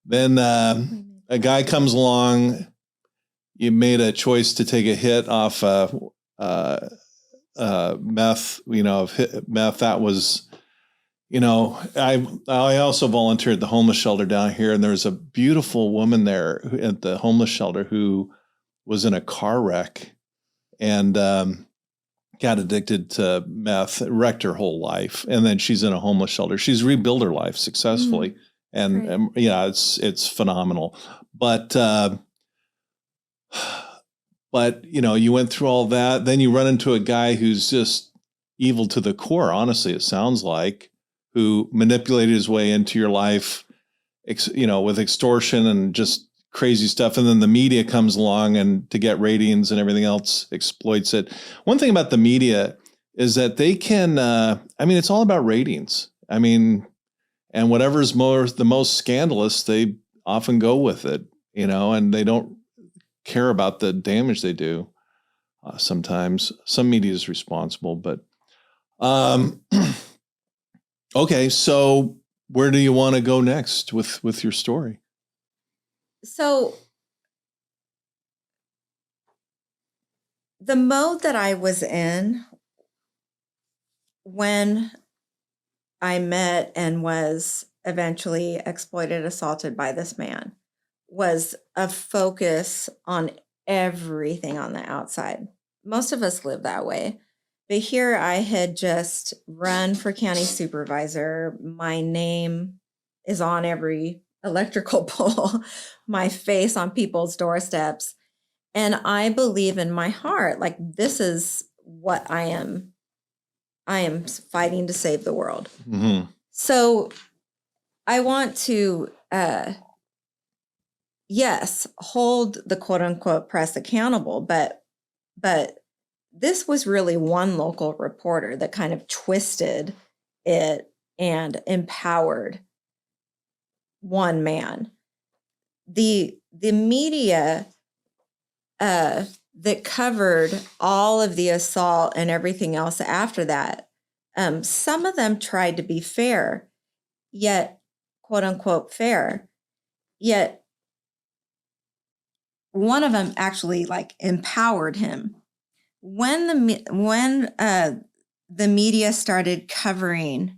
Then a guy comes along. You made a choice to take a hit off meth. You know, meth. That was, you know, I also volunteered at the homeless shelter down here, and there's a beautiful woman there at the homeless shelter who was in a car wreck and got addicted to meth, wrecked her whole life, and then she's in a homeless shelter. She's rebuilt her life successfully, and yeah, it's phenomenal. But you know, you went through all that, then you run into a guy who's just evil to the core. Honestly, it sounds like, who manipulated his way into your life, you know, with extortion and just crazy stuff. And then the media comes along and to get ratings and everything else exploits it. One thing about the media is that they can, I mean, it's all about ratings. I mean, and whatever's the most scandalous, they often go with it, you know, and they don't care about the damage they do. Sometimes some media is responsible, but okay. So where do you want to go next with your story? So the mode that I was in when I met and was eventually exploited, assaulted by this man was a focus on everything on the outside. Most of us live that way. But here I had just run for county supervisor. My name is on every electrical pole, my face on people's doorsteps. And I believe in my heart, like, this is what I am. I am fighting to save the world. So I want to, yes, hold the quote unquote press accountable, but this was really one local reporter that kind of twisted it and empowered one man. The media that covered all of the assault and everything else after that, some of them tried to be fair. yet quote unquote fair. Yet one of them actually like empowered him. When the media started covering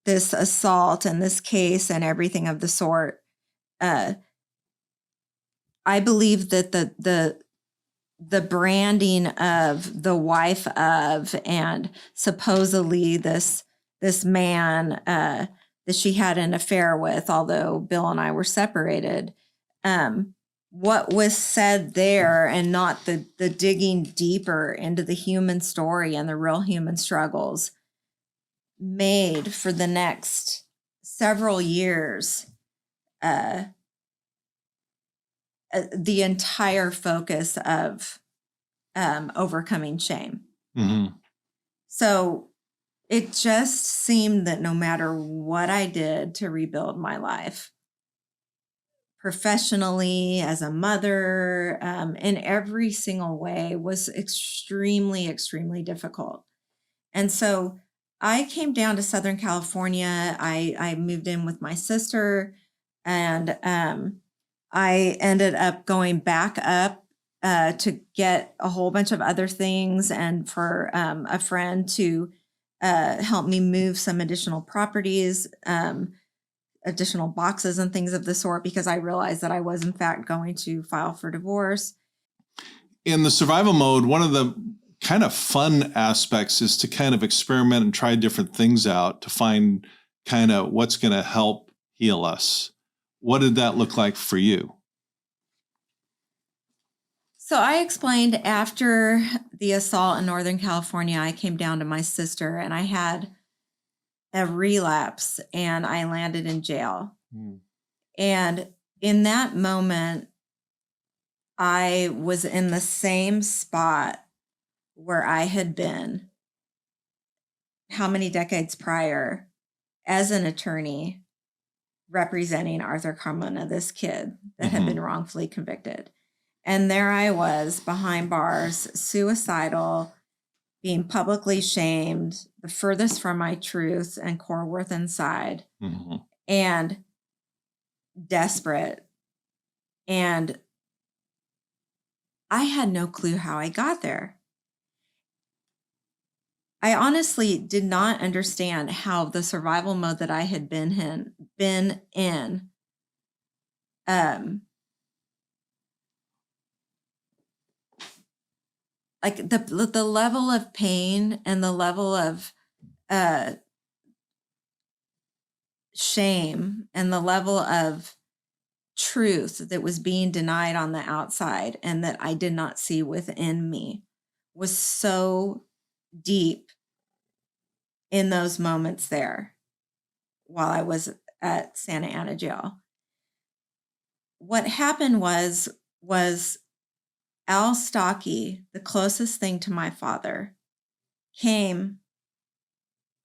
this assault and this case and everything of the sort, I believe that the branding of the wife of and supposedly this man that she had an affair with, although Bill and I were separated, what was said there and not the digging deeper into the human story and the real human struggles made for the next several years the entire focus of overcoming shame. Mm-hmm. So it just seemed that no matter what I did to rebuild my life, professionally, as a mother, in every single way, was extremely, extremely difficult. And so I came down to Southern California. I moved in with my sister, and I ended up going back up to get a whole bunch of other things, and for a friend to help me move some additional properties, additional boxes and things of the sort, because I realized that I was in fact going to file for divorce. In the survival mode, one of the kind of fun aspects is to kind of experiment and try different things out to find kind of what's going to help heal us. What did that look like for you? So I explained after the assault in Northern California, I came down to my sister and I had a relapse and I landed in jail. And in that moment, I was in the same spot where I had been how many decades prior as an attorney representing Arthur Carmona, this kid that had been wrongfully convicted. And there I was behind bars, suicidal, being publicly shamed, the furthest from my truth and core worth inside, and desperate. And I had no clue how I got there. I honestly did not understand how the survival mode that I had been in like the level of pain and the level of shame and the level of truth that was being denied on the outside and that I did not see within me was so deep in those moments there while I was at Santa Ana jail. What happened was Al Stocky, the closest thing to my father, came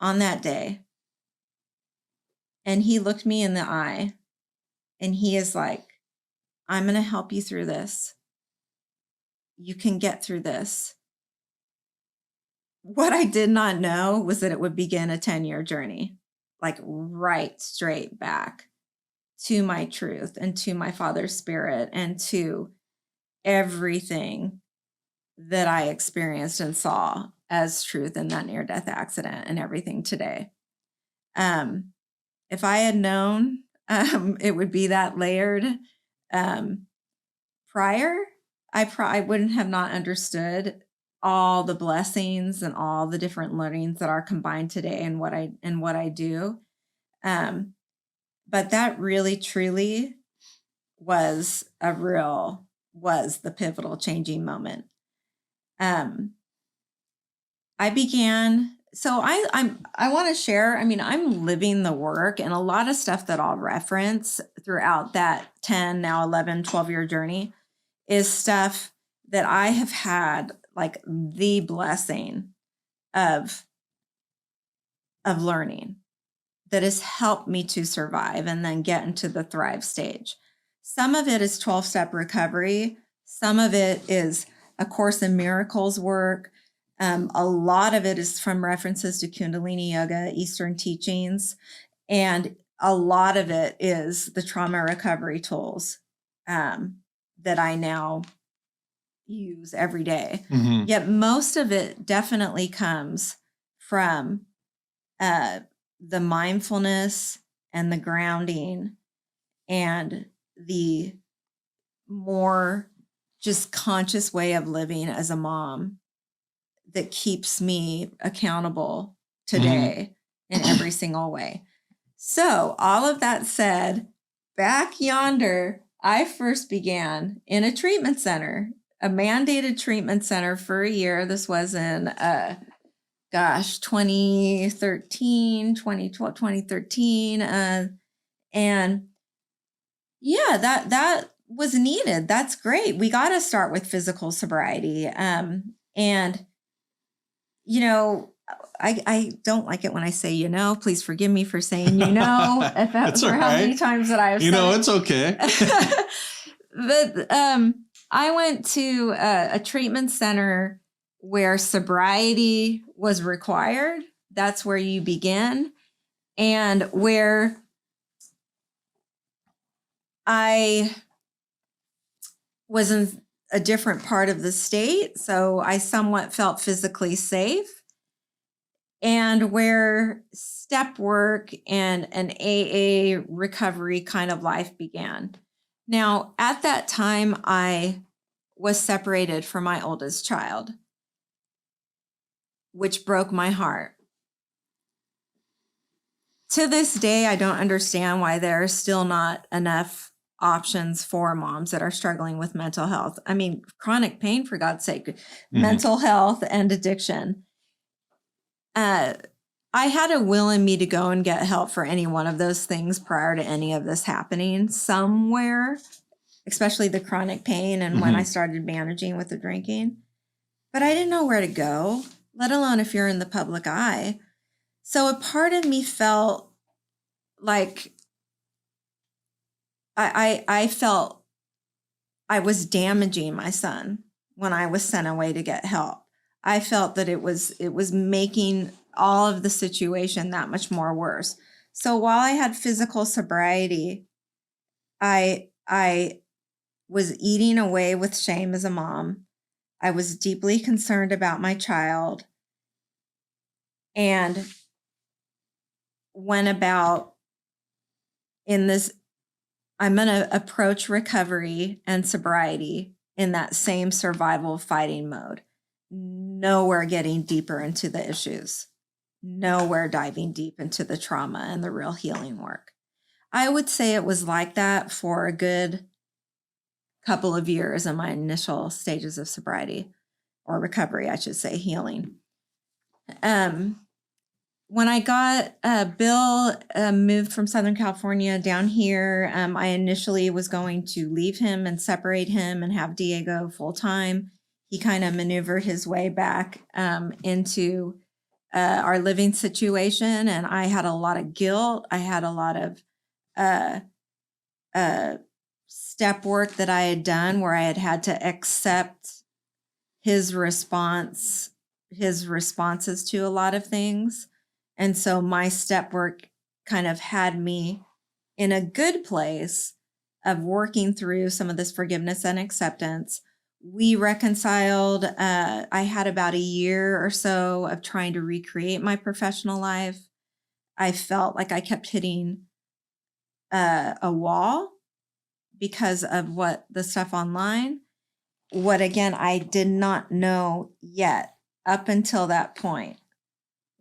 on that day and he looked me in the eye and he is like, I'm going to help you through this. You can get through this. What I did not know was that it would begin a 10-year journey, like right straight back to my truth and to my father's spirit and to everything that I experienced and saw as truth in that near-death accident and everything today. If I had known it would be that layered prior, I wouldn't have not understood all the blessings and all the different learnings that are combined today and what I do. But that really, truly was the pivotal changing moment. I began, so I want to share, I'm living the work, and a lot of stuff that I'll reference throughout that 10, now 11, 12-year journey is stuff that I have had like the blessing of learning that has helped me to survive and then get into the thrive stage. Some of it is 12-step recovery. Some of it is A Course in Miracles work. A lot of it is from references to Kundalini Yoga, Eastern teachings. And a lot of it is the trauma recovery tools that I now use every day. Mm-hmm. Yet most of it definitely comes from the mindfulness and the grounding and the more just conscious way of living as a mom that keeps me accountable today in every single way. So all of that said, back yonder, I first began in a treatment center, a mandated treatment center for a year. This was in 2013, 2012, 2013. And yeah, that was needed. That's great. We got to start with physical sobriety. And, you know, I don't like it when I say, please forgive me for saying, if that It's for all how right. many times that I have It's okay. But I went to a treatment center where sobriety was required. That's where you begin. And where I was in a different part of the state, so I somewhat felt physically safe. And where step work and an AA recovery kind of life began. Now, at that time, I was separated from my oldest child, which broke my heart. To this day, I don't understand why there are still not enough options for moms that are struggling with mental health. I mean, chronic pain, for God's sake, mental health and addiction. I had a will in me to go and get help for any one of those things prior to any of this happening somewhere, especially the chronic pain and when I started managing with the drinking. But I didn't know where to go, let alone if you're in the public eye. So a part of me felt like I felt I was damaging my son when I was sent away to get help. I felt that it was making all of the situation that much more worse. So while I had physical sobriety, I was eating away with shame as a mom. I was deeply concerned about my child and went about in this, I'm going to approach recovery and sobriety in that same survival fighting mode. Nowhere getting deeper into the issues. Nowhere diving deep into the trauma and the real healing work. I would say it was like that for a good couple of years in my initial stages of sobriety or recovery, I should say, healing. When I got Bill moved from Southern California down here, I initially was going to leave him and separate him and have Diego full time. He kind of maneuvered his way back into our living situation, and I had a lot of guilt. I had a lot of step work that I had done where I had to accept his responses to a lot of things. And so my step work kind of had me in a good place of working through some of this forgiveness and acceptance. We reconciled. I had about a year or so of trying to recreate my professional life. I felt like I kept hitting a wall because of what the stuff online. What, again, I did not know yet up until that point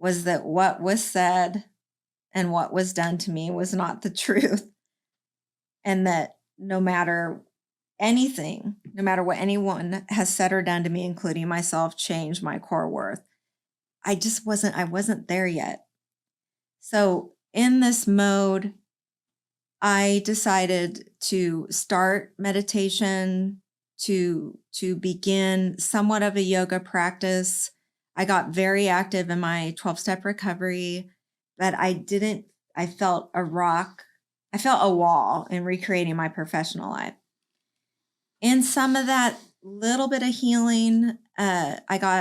was that what was said and what was done to me was not the truth. And that no matter anything, no matter what anyone has said or done to me, including myself, changed my core worth. I wasn't there yet. So in this mode, I decided to start meditation, to begin somewhat of a yoga practice. I got very active in my 12-step recovery, but I felt a wall in recreating my professional life. In some of that little bit of healing, I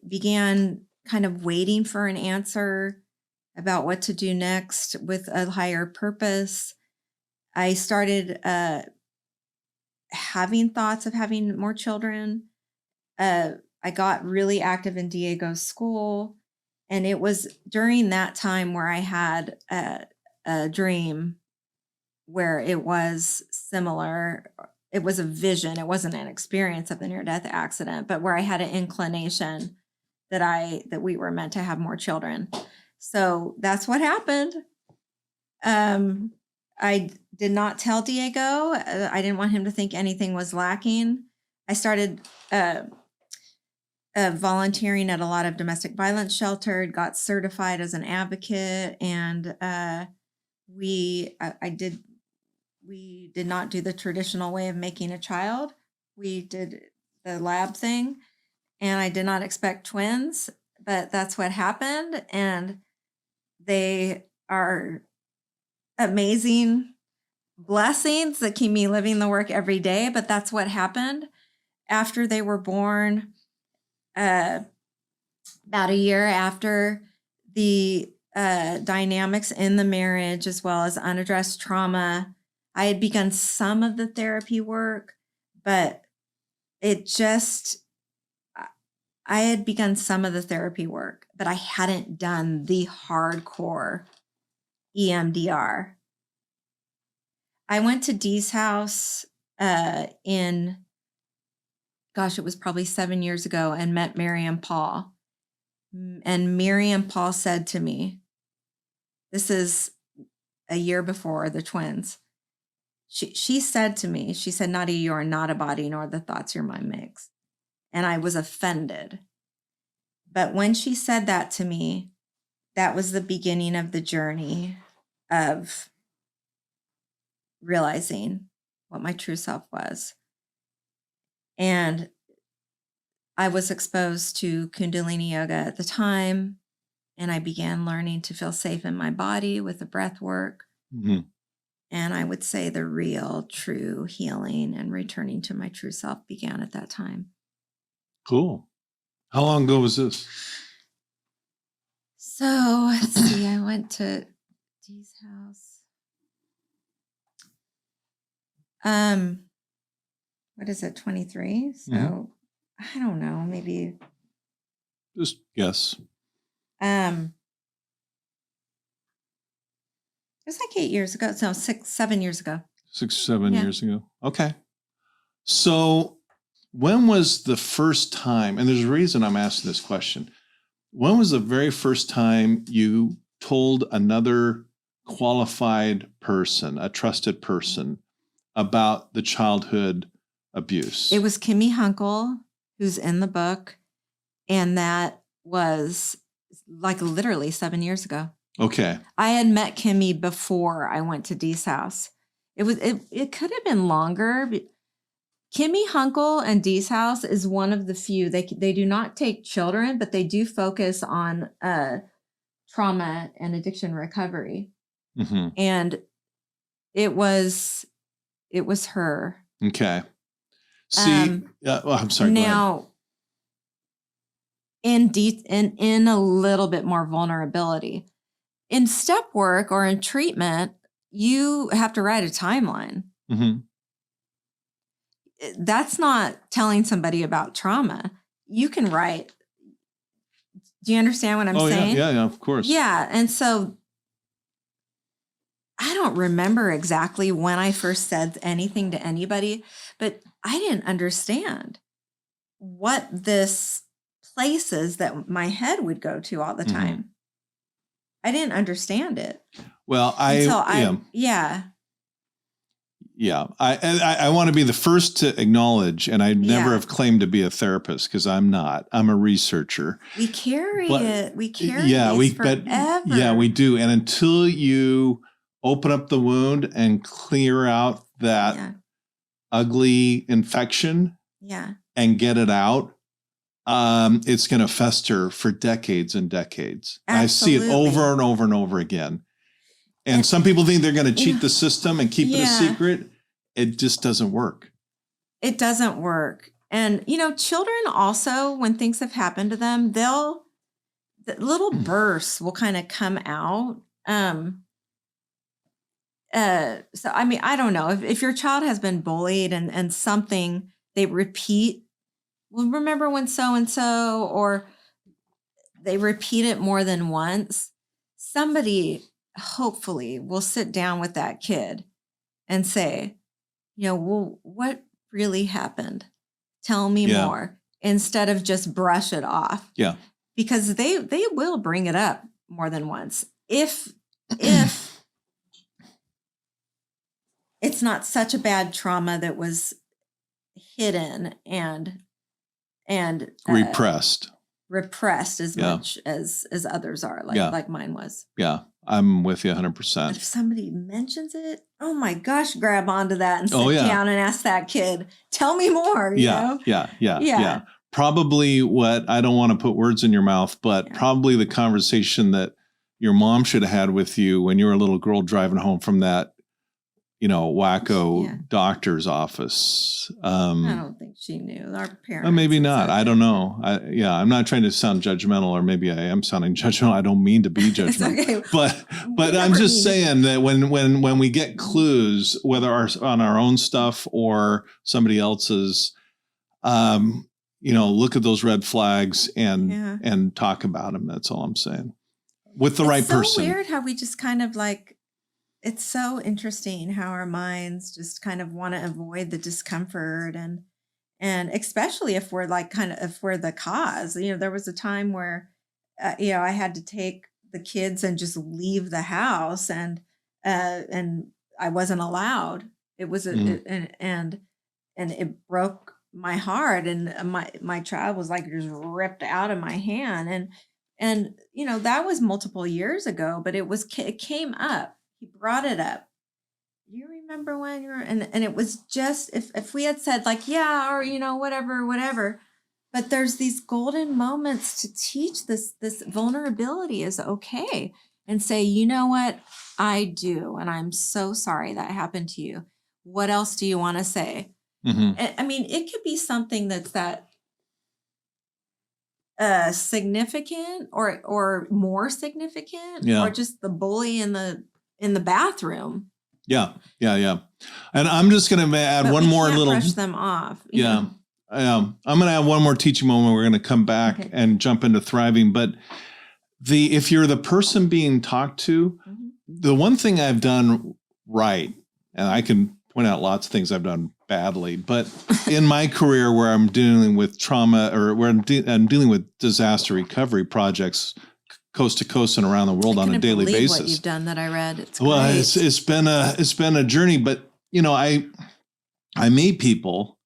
began kind of waiting for an answer about what to do next with a higher purpose. I started having thoughts of having more children. I got really active in Diego's school. And it was during that time where I had a dream where it was similar. It was a vision. It wasn't an experience of the near-death accident, but where I had an inclination that we were meant to have more children. So that's what happened. I did not tell Diego. I didn't want him to think anything was lacking. I started volunteering at a lot of domestic violence shelters, got certified as an advocate, and we did not do the traditional way of making a child. We did the lab thing, and I did not expect twins, but that's what happened, and they are amazing blessings that keep me living the work every day, but that's what happened. After they were born, about a year after, the dynamics in the marriage as well as unaddressed trauma, I had begun some of the therapy work, but I had begun some of the therapy work, but I hadn't done the hardcore EMDR. I went to Dee's house it was probably 7 years ago, and met Mary and Paul. And Mary and Paul said to me, this is a year before the twins. She said to me, she said, Nadia, you are not a body, nor the thoughts your mind makes. And I was offended. But when she said that to me, that was the beginning of the journey of realizing what my true self was. And I was exposed to Kundalini yoga at the time, and I began learning to feel safe in my body with the breath work. Mm-hmm. And I would say the real, true healing and returning to my true self began at that time. Cool. How long ago was this? So let's see, I went to Dee's house. What is it, 23? So I don't know, maybe. Just guess. It was like 8 years ago. So 7 years ago. 7 years ago. Okay. So when was the first time, and there's a reason I'm asking this question, when was the very first time you told another qualified person, a trusted person, about the childhood abuse? It was Kimmy Hunkel, who's in the book, and that was like literally 7 years ago. Okay. I had met Kimmy before I went to Dee's house. It could have been longer. But Kimmy Hunkel and Dee's house is one of the few. They do not take children, but they do focus on trauma and addiction recovery. Mm-hmm. And it was her. Okay. See, I'm sorry. Now, in a little bit more vulnerability. In step work or in treatment, you have to write a timeline. Mm-hmm. That's not telling somebody about trauma. You can write. Do you understand what I'm saying? Yeah, of course. Yeah. And so I don't remember exactly when I first said anything to anybody, but I didn't understand what this places that my head would go to all the time. Mm-hmm. I didn't understand it. Well, I want to be the first to acknowledge, and I never have claimed to be a therapist because I'm not. I'm a researcher. We carry it. We carry it forever. Yeah, we do. And until you open up the wound and clear out that ugly infection and get it out, it's going to fester for decades and decades. I see it over and over and over again. And some people think they're going to cheat the system and keep it a secret. It just doesn't work. It doesn't work. And, children also, when things have happened to them, the little bursts will kind of come out. So, I mean, I don't know if your child has been bullied and something they repeat, well, remember when so-and-so, or they repeat it more than once, somebody hopefully will sit down with that kid and say, well, what really happened? Tell me more, instead of just brush it off. Yeah. Because they will bring it up more than once. If it's not such a bad trauma that was hidden and repressed as much as others are, like mine was. Yeah, I'm with you 100%. If somebody mentions it, oh my gosh, grab onto that and sit down and ask that kid, tell me more. You know? Yeah. Probably what, I don't want to put words in your mouth, but probably the conversation that your mom should have had with you when you were a little girl driving home from that, wacko doctor's office. I don't think she knew. Our parents. Maybe not. I don't know. I'm not trying to sound judgmental, or maybe I am sounding judgmental. I don't mean to be judgmental. Okay. But I'm just saying that when we get clues, whether on our own stuff or somebody else's, look at those red flags and talk about them. That's all I'm saying. With the right person. It's so weird how we just kind of it's so interesting how our minds just kind of want to avoid the discomfort, and especially if we're if we're the cause. There was a time where I had to take the kids and just leave the house, and I wasn't allowed. It was and it broke my heart, and my child was just ripped out of my hand, and that was multiple years ago, but it came up. He brought it up. You remember when you were, and it was just, if we had said or whatever, but there's these golden moments to teach this vulnerability is okay, and say, you know what, I do, and I'm so sorry that happened to you. What else do you want to say? Mm-hmm. I mean, it could be something that's that significant or more significant, or just the bully in the bathroom. Yeah. And I'm just going to add one more little. Brush them off. I'm going to add one more teaching moment. We're going to come back and jump into thriving. But if you're the person being talked to, the one thing I've done right, and I can point out lots of things I've done badly, but in my career where I'm dealing with trauma, or where I'm dealing with disaster recovery projects coast to coast and around the world on a daily basis. What you've done that I read. It's been a journey, but I meet people,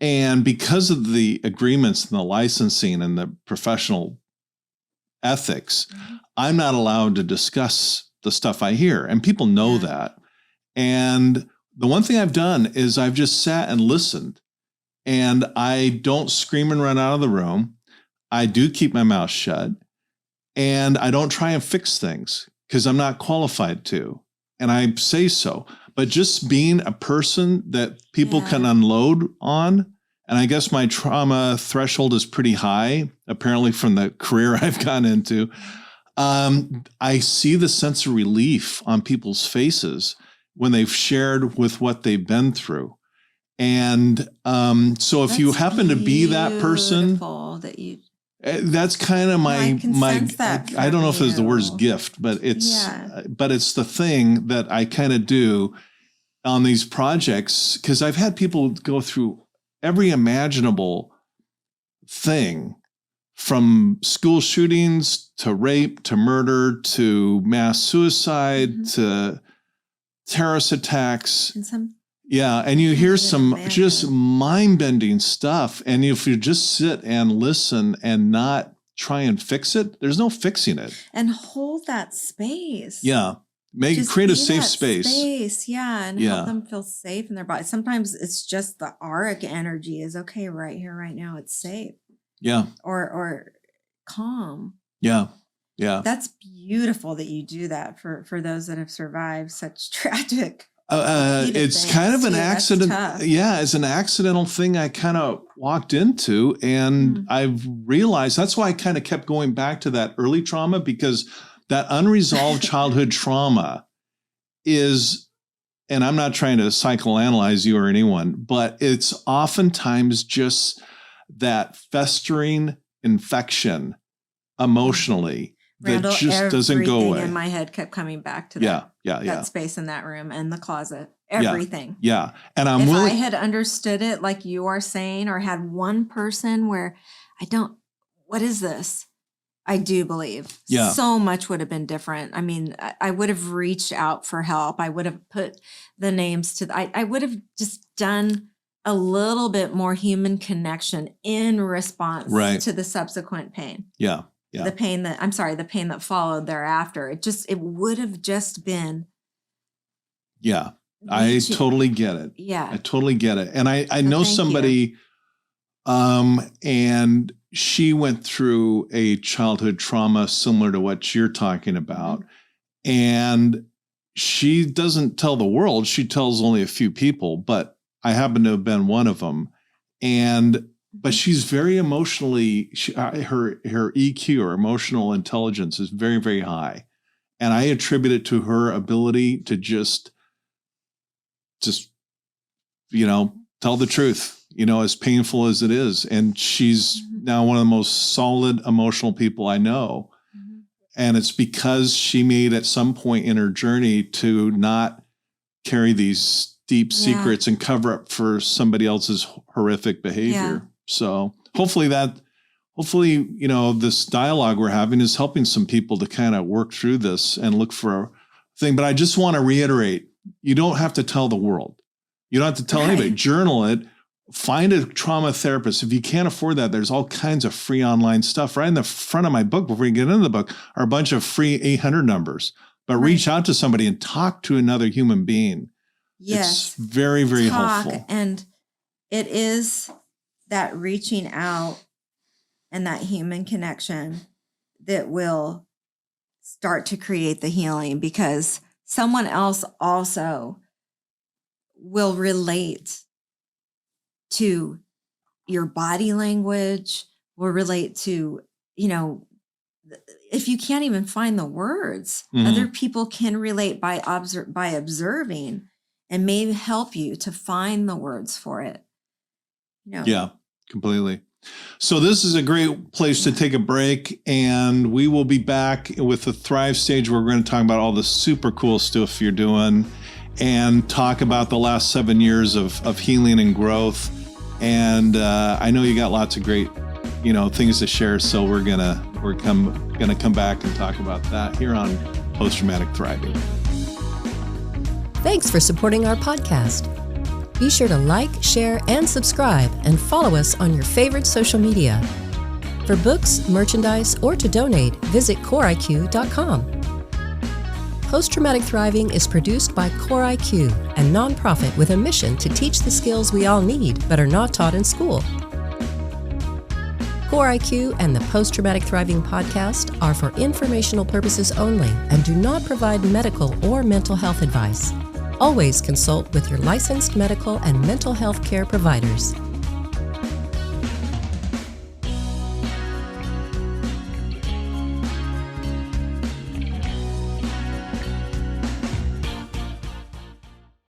and because of the agreements and the licensing and the professional ethics, I'm not allowed to discuss the stuff I hear, and people know that. And the one thing I've done is I've just sat and listened, and I don't scream and run out of the room. I do keep my mouth shut. And I don't try and fix things because I'm not qualified to. And I say so. But just being a person that people can unload on. And I guess my trauma threshold is pretty high, apparently from the career I've gone into. I see the sense of relief on people's faces when they've shared with what they've been through. And so if you happen to be that person, that's kind of my I don't know if it's the word's gift, but it's the thing that I kind of do on these projects, because I've had people go through every imaginable thing, from school shootings to rape to murder to mass suicide to terrorist attacks. And you hear some just mind-bending stuff. And if you just sit and listen and not try and fix it, there's no fixing it. And hold that space. Yeah. Create a safe space. And help them feel safe in their body. Sometimes it's just the auric energy is okay right here, right now. It's safe. Yeah. Or calm. Yeah. That's beautiful that you do that for those that have survived such tragic It's kind of an accident. Yeah, it's an accidental thing I kind of walked into, and I've realized that's why I kind of kept going back to that early trauma, because that unresolved childhood trauma is, and I'm not trying to psychoanalyze you or anyone, but it's oftentimes just that festering infection emotionally Randall, that just doesn't go away. In my head kept coming back to that space in that room and the closet, everything. Yeah. And if I had understood it like you are saying, or had one person where what is this? I do believe so much would have been different. I mean, I would have reached out for help. I would have put the names to, I would have just done a little bit more human connection in response to the subsequent pain. Yeah. The pain that followed thereafter. It would have just been. Yeah. I totally get it. Yeah. I totally get it. And I know somebody, and she went through a childhood trauma similar to what you're talking about. And she doesn't tell the world. She tells only a few people, but I happen to have been one of them. But she's very emotionally, her EQ, or emotional intelligence, is very, very high. And I attribute it to her ability to just, tell the truth, as painful as it is. And she's now one of the most solid emotional people I know. And it's because she made at some point in her journey to not carry these deep secrets and cover up for somebody else's horrific behavior. Yeah. So hopefully, this dialogue we're having is helping some people to kind of work through this and look for a thing. But I just want to reiterate, you don't have to tell the world. You don't have to tell anybody. Journal it. Find a trauma therapist. If you can't afford that, there's all kinds of free online stuff. Right in the front of my book, before you get into the book, are a bunch of free 800 numbers. But reach out to somebody and talk to another human being. Yes. It's very, very helpful. And it is that reaching out and that human connection that will start to create the healing, because someone else also will relate to your body language, will relate to, if you can't even find the words, other people can relate by observing and maybe help you to find the words for it. Yeah, completely. So this is a great place to take a break, and we will be back with the Thrive stage where we're going to talk about all the super cool stuff you're doing and talk about the last 7 years of healing and growth. And I know you got lots of great, things to share. So we're gonna come back and talk about that here on Post-Traumatic Thriving. Thanks for supporting our podcast. Be sure to like, share, and subscribe, and follow us on your favorite social media. For books, merchandise, or to donate, visit CoreIQ.com. Post-Traumatic Thriving is produced by CoreIQ, a nonprofit with a mission to teach the skills we all need but are not taught in school. CoreIQ and the Post-Traumatic Thriving podcast are for informational purposes only and do not provide medical or mental health advice. Always consult with your licensed medical and mental health care providers.